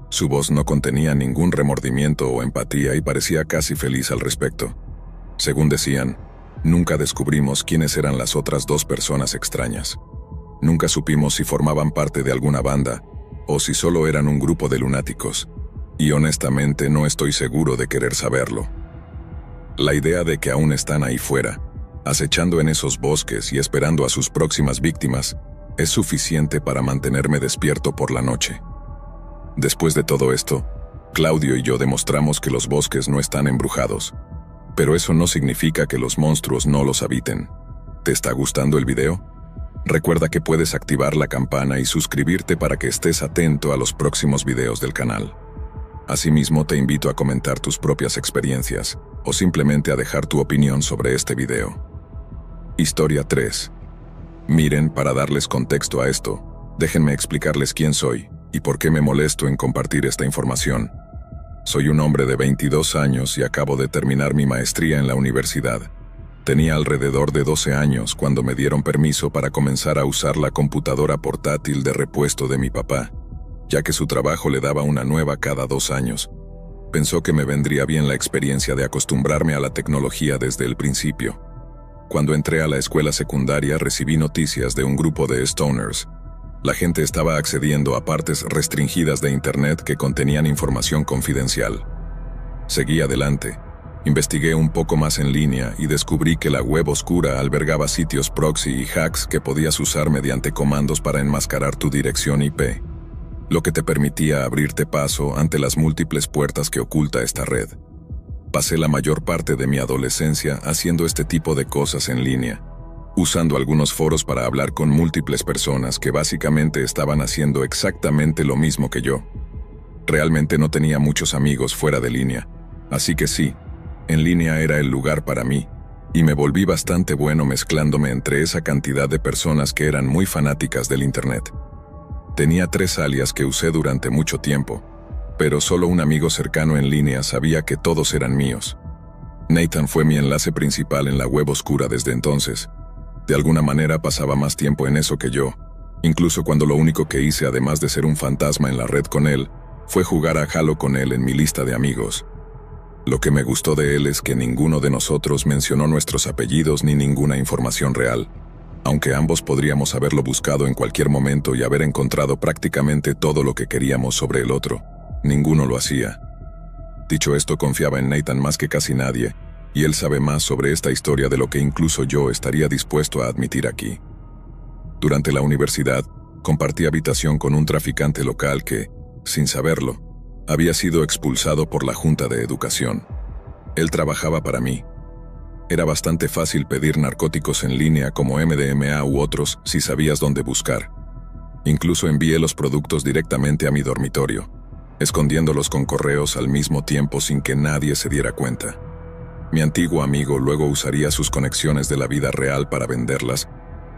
Su voz no contenía ningún remordimiento o empatía y parecía casi feliz al respecto. Según decían, nunca descubrimos quiénes eran las otras dos personas extrañas. Nunca supimos si formaban parte de alguna banda o si solo eran un grupo de lunáticos. Y honestamente no estoy seguro de querer saberlo. La idea de que aún están ahí fuera, acechando en esos bosques y esperando a sus próximas víctimas, es suficiente para mantenerme despierto por la noche. Después de todo esto, Claudio y yo demostramos que los bosques no están embrujados. Pero eso no significa que los monstruos no los habiten. ¿Te está gustando el video? Recuerda que puedes activar la campana y suscribirte para que estés atento a los próximos videos del canal. Asimismo, te invito a comentar tus propias experiencias o simplemente a dejar tu opinión sobre este video. Historia 3. Miren, para darles contexto a esto, déjenme explicarles quién soy y por qué me molesto en compartir esta información. Soy un hombre de 22 años y acabo de terminar mi maestría en la universidad. Tenía alrededor de 12 años cuando me dieron permiso para comenzar a usar la computadora portátil de repuesto de mi papá, ya que su trabajo le daba una nueva cada 2 años. Pensó que me vendría bien la experiencia de acostumbrarme a la tecnología desde el principio. Cuando entré a la escuela secundaria recibí noticias de un grupo de stoners. La gente estaba accediendo a partes restringidas de Internet que contenían información confidencial. Seguí adelante, investigué un poco más en línea y descubrí que la web oscura albergaba sitios proxy y hacks que podías usar mediante comandos para enmascarar tu dirección IP, lo que te permitía abrirte paso ante las múltiples puertas que oculta esta red. Pasé la mayor parte de mi adolescencia haciendo este tipo de cosas en línea, usando algunos foros para hablar con múltiples personas que básicamente estaban haciendo exactamente lo mismo que yo. Realmente no tenía muchos amigos fuera de línea, así que sí, en línea era el lugar para mí, y me volví bastante bueno mezclándome entre esa cantidad de personas que eran muy fanáticas del Internet. Tenía 3 alias que usé durante mucho tiempo, pero solo un amigo cercano en línea sabía que todos eran míos. Nathan fue mi enlace principal en la web oscura desde entonces. De alguna manera pasaba más tiempo en eso que yo, incluso cuando lo único que hice además de ser un fantasma en la red con él, fue jugar a Halo con él en mi lista de amigos. Lo que me gustó de él es que ninguno de nosotros mencionó nuestros apellidos ni ninguna información real, aunque ambos podríamos haberlo buscado en cualquier momento y haber encontrado prácticamente todo lo que queríamos sobre el otro. Ninguno lo hacía. Dicho esto, confiaba en Nathan más que casi nadie, y él sabe más sobre esta historia de lo que incluso yo estaría dispuesto a admitir aquí. Durante la universidad, compartí habitación con un traficante local que, sin saberlo, había sido expulsado por la Junta de Educación. Él trabajaba para mí. Era bastante fácil pedir narcóticos en línea como MDMA u otros si sabías dónde buscar. Incluso envié los productos directamente a mi dormitorio, escondiéndolos con correos al mismo tiempo sin que nadie se diera cuenta. Mi antiguo amigo luego usaría sus conexiones de la vida real para venderlas,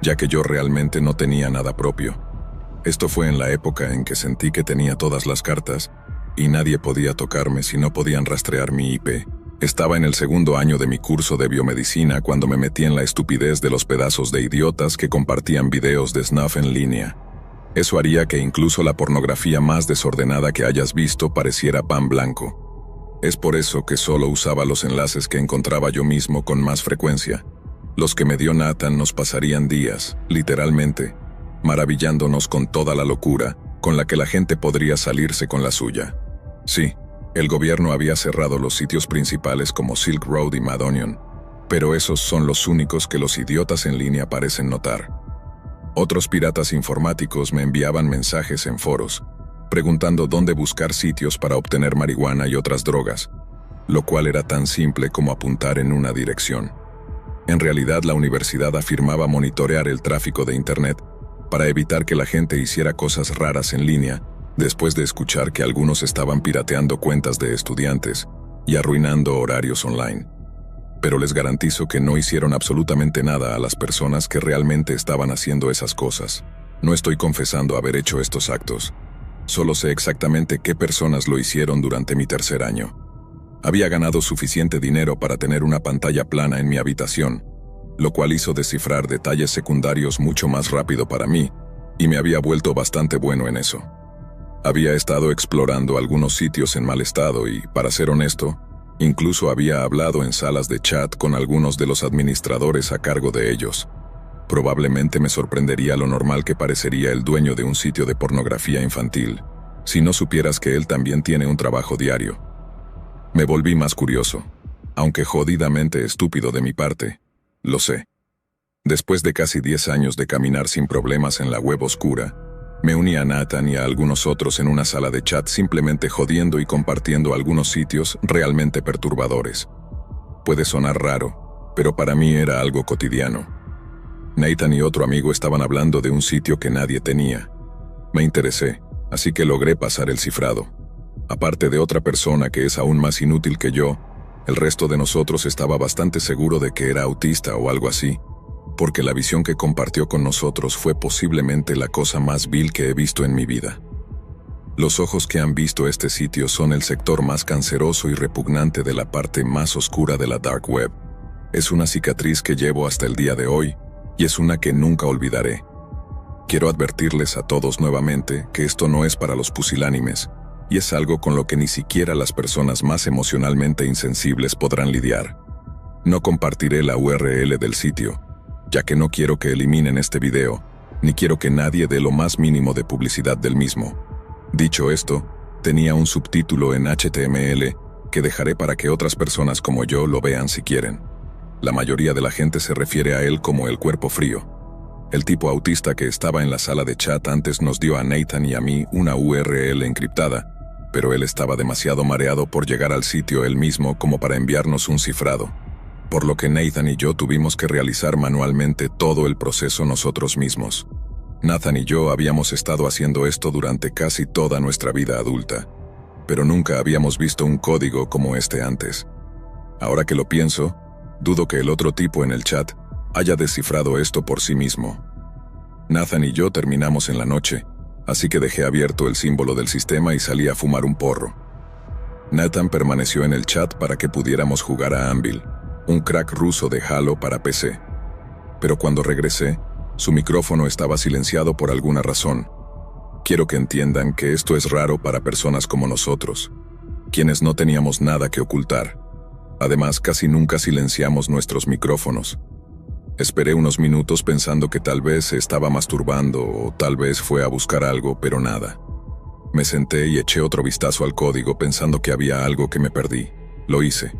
ya que yo realmente no tenía nada propio. Esto fue en la época en que sentí que tenía todas las cartas, y nadie podía tocarme si no podían rastrear mi IP. Estaba en el 2º año de mi curso de biomedicina cuando me metí en la estupidez de los pedazos de idiotas que compartían videos de snuff en línea. Eso haría que incluso la pornografía más desordenada que hayas visto pareciera pan blanco. Es por eso que solo usaba los enlaces que encontraba yo mismo con más frecuencia. Los que me dio Nathan nos pasarían días, literalmente, maravillándonos con toda la locura con la que la gente podría salirse con la suya. Sí, el gobierno había cerrado los sitios principales como Silk Road y Mad Onion, pero esos son los únicos que los idiotas en línea parecen notar. Otros piratas informáticos me enviaban mensajes en foros, preguntando dónde buscar sitios para obtener marihuana y otras drogas, lo cual era tan simple como apuntar en una dirección. En realidad, la universidad afirmaba monitorear el tráfico de Internet, para evitar que la gente hiciera cosas raras en línea, después de escuchar que algunos estaban pirateando cuentas de estudiantes y arruinando horarios online. Pero les garantizo que no hicieron absolutamente nada a las personas que realmente estaban haciendo esas cosas. No estoy confesando haber hecho estos actos. Solo sé exactamente qué personas lo hicieron durante mi tercer año. Había ganado suficiente dinero para tener una pantalla plana en mi habitación, lo cual hizo descifrar detalles secundarios mucho más rápido para mí, y me había vuelto bastante bueno en eso. Había estado explorando algunos sitios en mal estado y, para ser honesto, incluso había hablado en salas de chat con algunos de los administradores a cargo de ellos. Probablemente me sorprendería lo normal que parecería el dueño de un sitio de pornografía infantil, si no supieras que él también tiene un trabajo diario. Me volví más curioso, aunque jodidamente estúpido de mi parte, lo sé. Después de casi 10 años de caminar sin problemas en la web oscura, me uní a Nathan y a algunos otros en una sala de chat simplemente jodiendo y compartiendo algunos sitios realmente perturbadores. Puede sonar raro, pero para mí era algo cotidiano. Nathan y otro amigo estaban hablando de un sitio que nadie tenía. Me interesé, así que logré pasar el cifrado. Aparte de otra persona que es aún más inútil que yo, el resto de nosotros estaba bastante seguro de que era autista o algo así, porque la visión que compartió con nosotros fue posiblemente la cosa más vil que he visto en mi vida. Los ojos que han visto este sitio son el sector más canceroso y repugnante de la parte más oscura de la dark web. Es una cicatriz que llevo hasta el día de hoy, y es una que nunca olvidaré. Quiero advertirles a todos nuevamente que esto no es para los pusilánimes, y es algo con lo que ni siquiera las personas más emocionalmente insensibles podrán lidiar. No compartiré la URL del sitio, ya que no quiero que eliminen este video, ni quiero que nadie dé lo más mínimo de publicidad del mismo. Dicho esto, tenía un subtítulo en HTML que dejaré para que otras personas como yo lo vean si quieren. La mayoría de la gente se refiere a él como el cuerpo frío. El tipo autista que estaba en la sala de chat antes nos dio a Nathan y a mí una URL encriptada, pero él estaba demasiado mareado por llegar al sitio él mismo como para enviarnos un cifrado, por lo que Nathan y yo tuvimos que realizar manualmente todo el proceso nosotros mismos. Nathan y yo habíamos estado haciendo esto durante casi toda nuestra vida adulta, pero nunca habíamos visto un código como este antes. Ahora que lo pienso, dudo que el otro tipo en el chat haya descifrado esto por sí mismo. Nathan y yo terminamos en la noche, así que dejé abierto el símbolo del sistema y salí a fumar un porro. Nathan permaneció en el chat para que pudiéramos jugar a Anvil, un crack ruso de Halo para PC. Pero cuando regresé, su micrófono estaba silenciado por alguna razón. Quiero que entiendan que esto es raro para personas como nosotros, quienes no teníamos nada que ocultar. Además, casi nunca silenciamos nuestros micrófonos. Esperé unos minutos pensando que tal vez se estaba masturbando o tal vez fue a buscar algo, pero nada. Me senté y eché otro vistazo al código pensando que había algo que me perdí. Lo hice.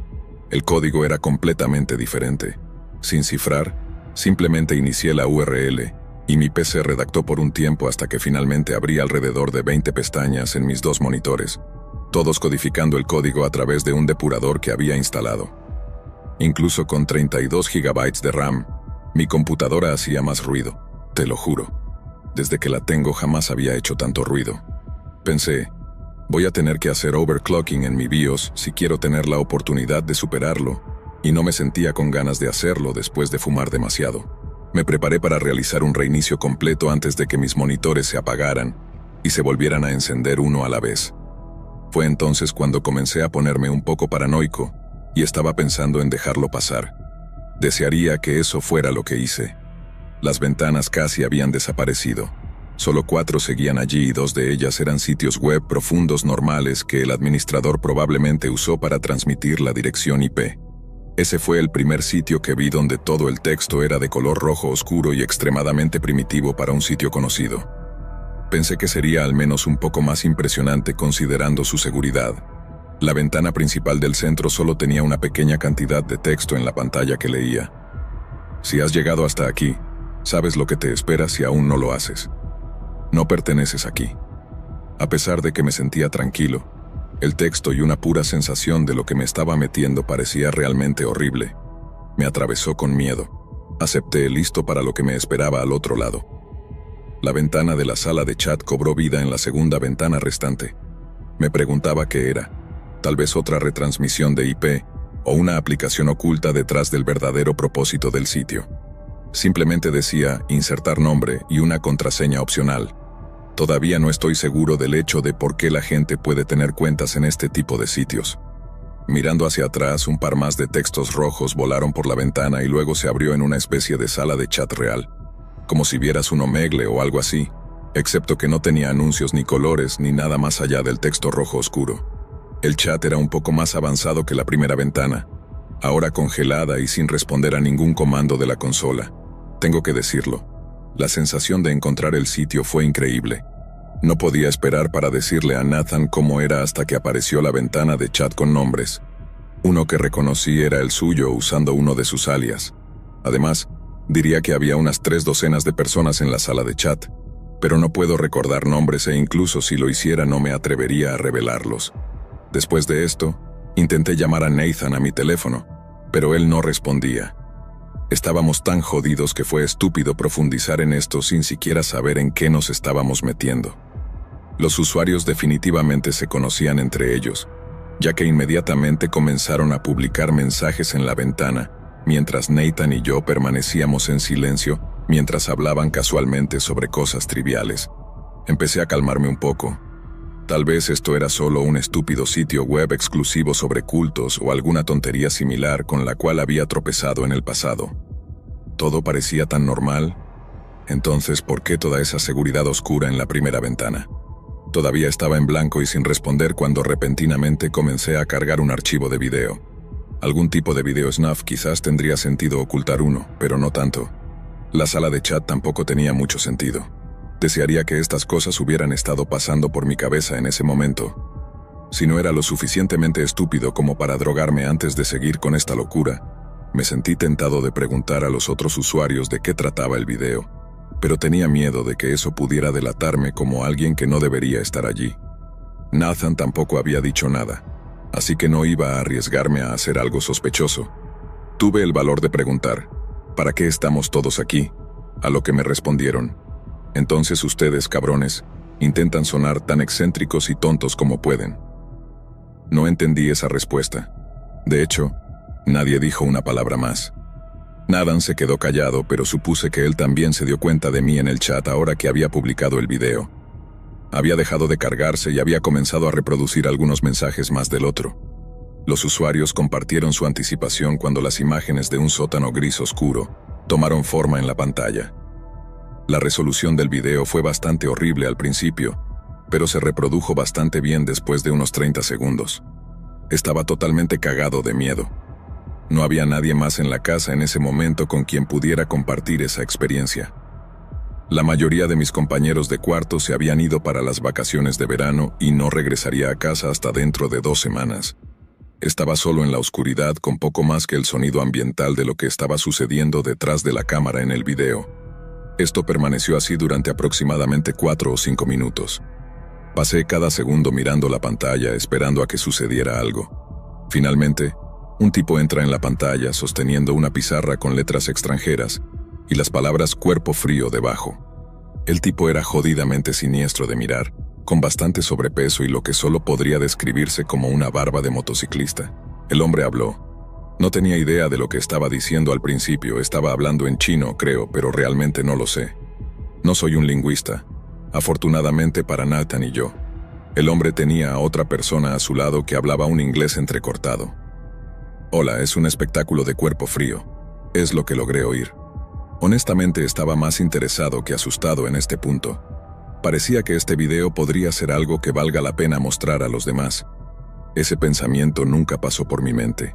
El código era completamente diferente. Sin cifrar, simplemente inicié la URL y mi PC redactó por un tiempo hasta que finalmente abrí alrededor de 20 pestañas en mis dos monitores, todos codificando el código a través de un depurador que había instalado. Incluso con 32 GB de RAM, mi computadora hacía más ruido, te lo juro. Desde que la tengo jamás había hecho tanto ruido. Pensé, voy a tener que hacer overclocking en mi BIOS si quiero tener la oportunidad de superarlo, y no me sentía con ganas de hacerlo después de fumar demasiado. Me preparé para realizar un reinicio completo antes de que mis monitores se apagaran y se volvieran a encender uno a la vez. Fue entonces cuando comencé a ponerme un poco paranoico y estaba pensando en dejarlo pasar. Desearía que eso fuera lo que hice. Las ventanas casi habían desaparecido. Solo 4 seguían allí y 2 de ellas eran sitios web profundos normales que el administrador probablemente usó para transmitir la dirección IP. Ese fue el primer sitio que vi donde todo el texto era de color rojo oscuro y extremadamente primitivo para un sitio conocido. Pensé que sería al menos un poco más impresionante considerando su seguridad. La ventana principal del centro solo tenía una pequeña cantidad de texto en la pantalla que leía. Si has llegado hasta aquí, sabes lo que te espera si aún no lo haces. No perteneces aquí. A pesar de que me sentía tranquilo, el texto y una pura sensación de lo que me estaba metiendo parecía realmente horrible. Me atravesó con miedo. Acepté listo para lo que me esperaba al otro lado. La ventana de la sala de chat cobró vida en la segunda ventana restante. Me preguntaba qué era. Tal vez otra retransmisión de IP o una aplicación oculta detrás del verdadero propósito del sitio. Simplemente decía insertar nombre y una contraseña opcional. Todavía no estoy seguro del hecho de por qué la gente puede tener cuentas en este tipo de sitios. Mirando hacia atrás, un par más de textos rojos volaron por la ventana y luego se abrió en una especie de sala de chat real, como si vieras un omegle o algo así, excepto que no tenía anuncios ni colores ni nada más allá del texto rojo oscuro. El chat era un poco más avanzado que la primera ventana, ahora congelada y sin responder a ningún comando de la consola. Tengo que decirlo, la sensación de encontrar el sitio fue increíble. No podía esperar para decirle a Nathan cómo era hasta que apareció la ventana de chat con nombres. Uno que reconocí era el suyo usando uno de sus alias. Además, diría que había unas 3 docenas de personas en la sala de chat, pero no puedo recordar nombres e incluso si lo hiciera no me atrevería a revelarlos. Después de esto, intenté llamar a Nathan a mi teléfono, pero él no respondía. Estábamos tan jodidos que fue estúpido profundizar en esto sin siquiera saber en qué nos estábamos metiendo. Los usuarios definitivamente se conocían entre ellos, ya que inmediatamente comenzaron a publicar mensajes en la ventana, mientras Nathan y yo permanecíamos en silencio mientras hablaban casualmente sobre cosas triviales. Empecé a calmarme un poco. Tal vez esto era solo un estúpido sitio web exclusivo sobre cultos o alguna tontería similar con la cual había tropezado en el pasado. Todo parecía tan normal. Entonces, ¿por qué toda esa seguridad oscura en la primera ventana? Todavía estaba en blanco y sin responder cuando repentinamente comencé a cargar un archivo de video. Algún tipo de video snuff quizás tendría sentido ocultar uno, pero no tanto. La sala de chat tampoco tenía mucho sentido. Desearía que estas cosas hubieran estado pasando por mi cabeza en ese momento. Si no era lo suficientemente estúpido como para drogarme antes de seguir con esta locura, me sentí tentado de preguntar a los otros usuarios de qué trataba el video, pero tenía miedo de que eso pudiera delatarme como alguien que no debería estar allí. Nathan tampoco había dicho nada, así que no iba a arriesgarme a hacer algo sospechoso. Tuve el valor de preguntar, ¿para qué estamos todos aquí? A lo que me respondieron, entonces ustedes, cabrones, intentan sonar tan excéntricos y tontos como pueden. No entendí esa respuesta. De hecho, nadie dijo una palabra más. Nathan se quedó callado, pero supuse que él también se dio cuenta de mí en el chat ahora que había publicado el video. Había dejado de cargarse y había comenzado a reproducir algunos mensajes más del otro. Los usuarios compartieron su anticipación cuando las imágenes de un sótano gris oscuro tomaron forma en la pantalla. La resolución del video fue bastante horrible al principio, pero se reprodujo bastante bien después de unos 30 segundos. Estaba totalmente cagado de miedo. No había nadie más en la casa en ese momento con quien pudiera compartir esa experiencia. La mayoría de mis compañeros de cuarto se habían ido para las vacaciones de verano y no regresaría a casa hasta dentro de 2 semanas. Estaba solo en la oscuridad con poco más que el sonido ambiental de lo que estaba sucediendo detrás de la cámara en el video. Esto permaneció así durante aproximadamente 4 o 5 minutos. Pasé cada segundo mirando la pantalla esperando a que sucediera algo. Finalmente, un tipo entra en la pantalla sosteniendo una pizarra con letras extranjeras y las palabras cuerpo frío debajo. El tipo era jodidamente siniestro de mirar, con bastante sobrepeso y lo que solo podría describirse como una barba de motociclista. El hombre habló. No tenía idea de lo que estaba diciendo al principio, estaba hablando en chino, creo, pero realmente no lo sé. No soy un lingüista, afortunadamente para Nathan y yo. El hombre tenía a otra persona a su lado que hablaba un inglés entrecortado. Hola, es un espectáculo de cuerpo frío. Es lo que logré oír. Honestamente estaba más interesado que asustado en este punto. Parecía que este video podría ser algo que valga la pena mostrar a los demás. Ese pensamiento nunca pasó por mi mente.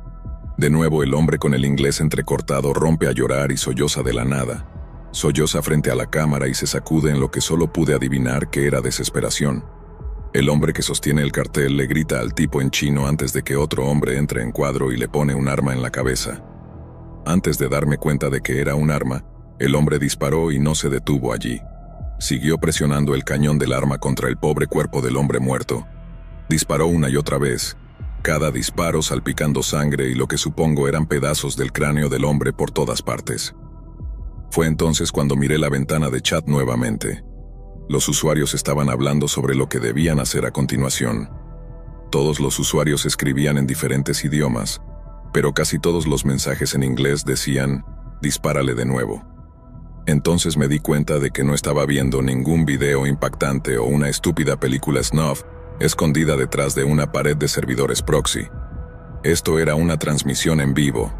De nuevo el hombre con el inglés entrecortado rompe a llorar y solloza de la nada. Solloza frente a la cámara y se sacude en lo que solo pude adivinar que era desesperación. El hombre que sostiene el cartel le grita al tipo en chino antes de que otro hombre entre en cuadro y le pone un arma en la cabeza. Antes de darme cuenta de que era un arma, el hombre disparó y no se detuvo allí. Siguió presionando el cañón del arma contra el pobre cuerpo del hombre muerto. Disparó una y otra vez, cada disparo salpicando sangre y lo que supongo eran pedazos del cráneo del hombre por todas partes. Fue entonces cuando miré la ventana de chat nuevamente. Los usuarios estaban hablando sobre lo que debían hacer a continuación. Todos los usuarios escribían en diferentes idiomas, pero casi todos los mensajes en inglés decían, dispárale de nuevo. Entonces me di cuenta de que no estaba viendo ningún video impactante o una estúpida película snuff escondida detrás de una pared de servidores proxy. Esto era una transmisión en vivo.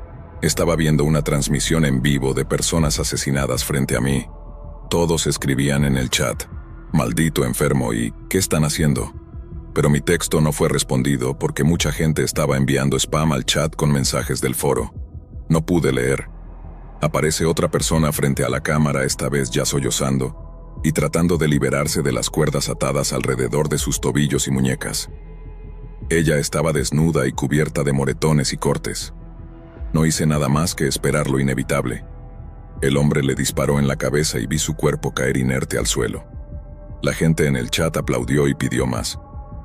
Estaba viendo una transmisión en vivo de personas asesinadas frente a mí. Todos escribían en el chat, maldito enfermo y ¿qué están haciendo? Pero mi texto no fue respondido porque mucha gente estaba enviando spam al chat con mensajes del foro. No pude leer. Aparece otra persona frente a la cámara, esta vez ya sollozando, y tratando de liberarse de las cuerdas atadas alrededor de sus tobillos y muñecas. Ella estaba desnuda y cubierta de moretones y cortes. No hice nada más que esperar lo inevitable. El hombre le disparó en la cabeza y vi su cuerpo caer inerte al suelo. La gente en el chat aplaudió y pidió más.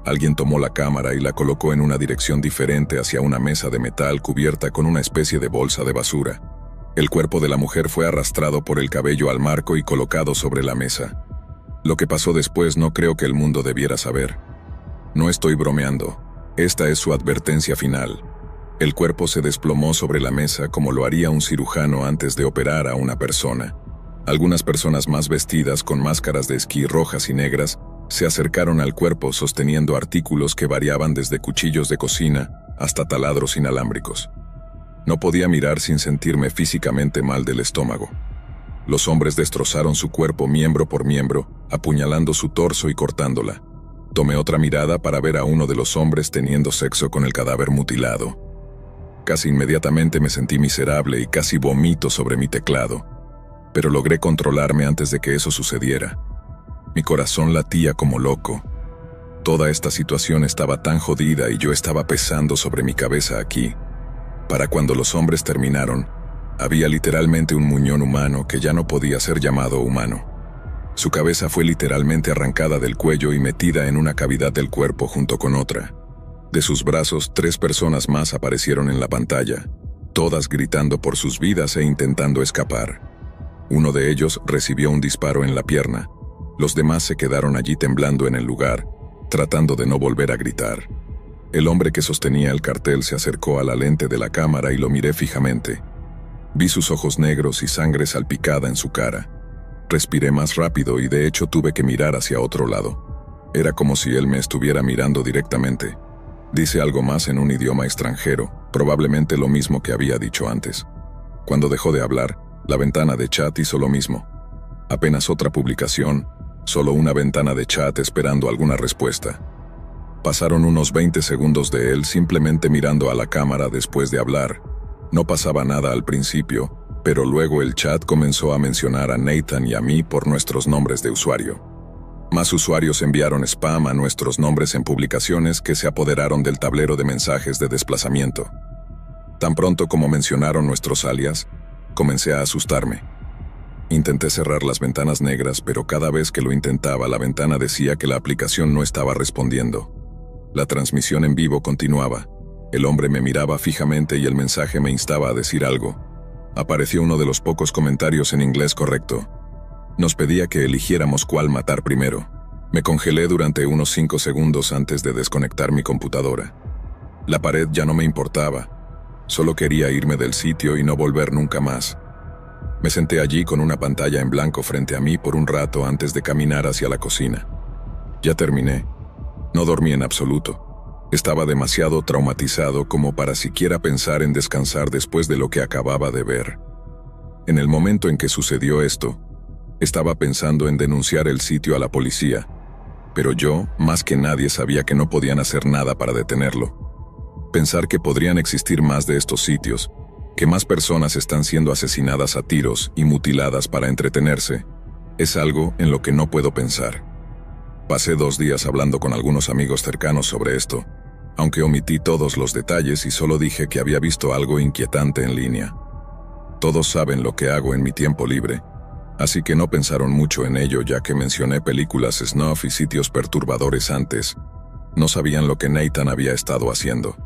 Alguien tomó la cámara y la colocó en una dirección diferente hacia una mesa de metal cubierta con una especie de bolsa de basura. El cuerpo de la mujer fue arrastrado por el cabello al marco y colocado sobre la mesa. Lo que pasó después no creo que el mundo debiera saber. No estoy bromeando. Esta es su advertencia final. El cuerpo se desplomó sobre la mesa como lo haría un cirujano antes de operar a una persona. Algunas personas más vestidas con máscaras de esquí rojas y negras se acercaron al cuerpo sosteniendo artículos que variaban desde cuchillos de cocina hasta taladros inalámbricos. No podía mirar sin sentirme físicamente mal del estómago. Los hombres destrozaron su cuerpo miembro por miembro, apuñalando su torso y cortándola. Tomé otra mirada para ver a uno de los hombres teniendo sexo con el cadáver mutilado. Casi inmediatamente me sentí miserable y casi vomito sobre mi teclado, pero logré controlarme antes de que eso sucediera. Mi corazón latía como loco. Toda esta situación estaba tan jodida y yo estaba pesando sobre mi cabeza aquí. Para cuando los hombres terminaron, había literalmente un muñón humano que ya no podía ser llamado humano. Su cabeza fue literalmente arrancada del cuello y metida en una cavidad del cuerpo junto con otra. De sus brazos, 3 personas más aparecieron en la pantalla, todas gritando por sus vidas e intentando escapar. Uno de ellos recibió un disparo en la pierna. Los demás se quedaron allí temblando en el lugar, tratando de no volver a gritar. El hombre que sostenía el cartel se acercó a la lente de la cámara y lo miré fijamente. Vi sus ojos negros y sangre salpicada en su cara. Respiré más rápido y de hecho tuve que mirar hacia otro lado. Era como si él me estuviera mirando directamente. Dice algo más en un idioma extranjero, probablemente lo mismo que había dicho antes. Cuando dejó de hablar, la ventana de chat hizo lo mismo. Apenas otra publicación, solo una ventana de chat esperando alguna respuesta. Pasaron unos 20 segundos de él simplemente mirando a la cámara después de hablar. No pasaba nada al principio, pero luego el chat comenzó a mencionar a Nathan y a mí por nuestros nombres de usuario. Más usuarios enviaron spam a nuestros nombres en publicaciones que se apoderaron del tablero de mensajes de desplazamiento. Tan pronto como mencionaron nuestros alias, comencé a asustarme. Intenté cerrar las ventanas negras, pero cada vez que lo intentaba, la ventana decía que la aplicación no estaba respondiendo. La transmisión en vivo continuaba. El hombre me miraba fijamente y el mensaje me instaba a decir algo. Apareció uno de los pocos comentarios en inglés correcto. Nos pedía que eligiéramos cuál matar primero. Me congelé durante unos 5 segundos antes de desconectar mi computadora. La pared ya no me importaba. Solo quería irme del sitio y no volver nunca más. Me senté allí con una pantalla en blanco frente a mí por un rato antes de caminar hacia la cocina. Ya terminé. No dormí en absoluto. Estaba demasiado traumatizado como para siquiera pensar en descansar después de lo que acababa de ver. En el momento en que sucedió esto, estaba pensando en denunciar el sitio a la policía, pero yo, más que nadie, sabía que no podían hacer nada para detenerlo. Pensar que podrían existir más de estos sitios, que más personas están siendo asesinadas a tiros y mutiladas para entretenerse, es algo en lo que no puedo pensar. Pasé 2 días hablando con algunos amigos cercanos sobre esto, aunque omití todos los detalles y solo dije que había visto algo inquietante en línea. Todos saben lo que hago en mi tiempo libre, así que no pensaron mucho en ello ya que mencioné películas snuff y sitios perturbadores antes. No sabían lo que Nathan había estado haciendo.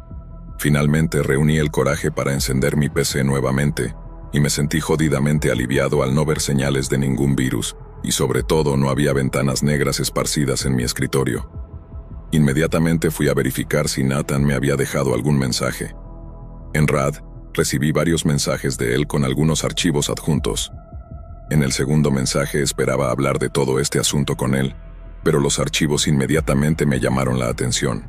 Finalmente reuní el coraje para encender mi PC nuevamente, y me sentí jodidamente aliviado al no ver señales de ningún virus, y sobre todo no había ventanas negras esparcidas en mi escritorio. Inmediatamente fui a verificar si Nathan me había dejado algún mensaje. En RAD, recibí varios mensajes de él con algunos archivos adjuntos. En el segundo mensaje esperaba hablar de todo este asunto con él, pero los archivos inmediatamente me llamaron la atención.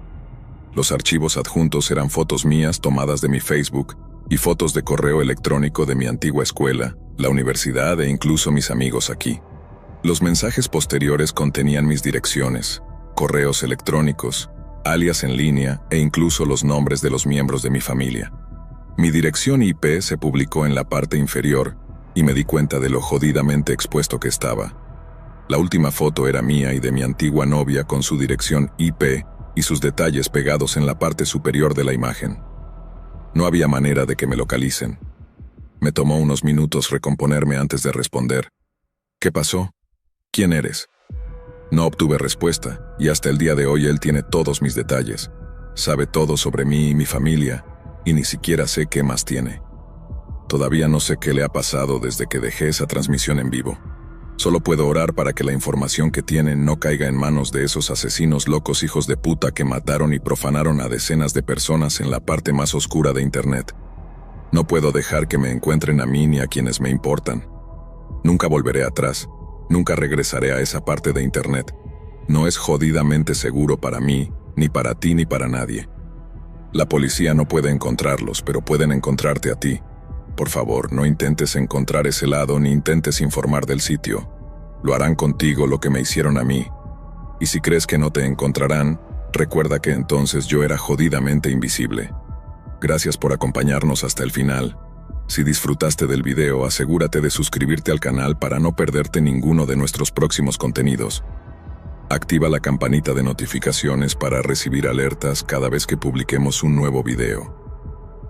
Los archivos adjuntos eran fotos mías tomadas de mi Facebook y fotos de correo electrónico de mi antigua escuela, la universidad e incluso mis amigos aquí. Los mensajes posteriores contenían mis direcciones, correos electrónicos, alias en línea e incluso los nombres de los miembros de mi familia. Mi dirección IP se publicó en la parte inferior y me di cuenta de lo jodidamente expuesto que estaba. La última foto era mía y de mi antigua novia con su dirección IP y sus detalles pegados en la parte superior de la imagen. No había manera de que me localicen. Me tomó unos minutos recomponerme antes de responder. ¿Qué pasó? ¿Quién eres? No obtuve respuesta, y hasta el día de hoy él tiene todos mis detalles. Sabe todo sobre mí y mi familia, y ni siquiera sé qué más tiene. Todavía no sé qué le ha pasado desde que dejé esa transmisión en vivo. Solo puedo orar para que la información que tienen no caiga en manos de esos asesinos locos hijos de puta que mataron y profanaron a decenas de personas en la parte más oscura de Internet. No puedo dejar que me encuentren a mí ni a quienes me importan. Nunca volveré atrás. Nunca regresaré a esa parte de Internet. No es jodidamente seguro para mí, ni para ti, ni para nadie. La policía no puede encontrarlos, pero pueden encontrarte a ti. Por favor, no intentes encontrar ese lado ni intentes informar del sitio. Lo harán contigo lo que me hicieron a mí. Y si crees que no te encontrarán, recuerda que entonces yo era jodidamente invisible. Gracias por acompañarnos hasta el final. Si disfrutaste del video, asegúrate de suscribirte al canal para no perderte ninguno de nuestros próximos contenidos. Activa la campanita de notificaciones para recibir alertas cada vez que publiquemos un nuevo video.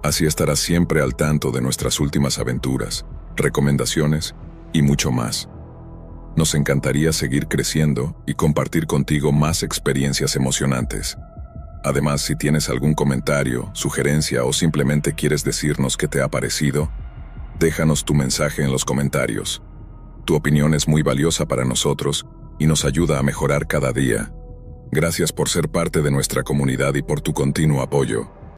Así estarás siempre al tanto de nuestras últimas aventuras, recomendaciones y mucho más. Nos encantaría seguir creciendo y compartir contigo más experiencias emocionantes. Además, si tienes algún comentario, sugerencia o simplemente quieres decirnos qué te ha parecido, déjanos tu mensaje en los comentarios. Tu opinión es muy valiosa para nosotros y nos ayuda a mejorar cada día. Gracias por ser parte de nuestra comunidad y por tu continuo apoyo.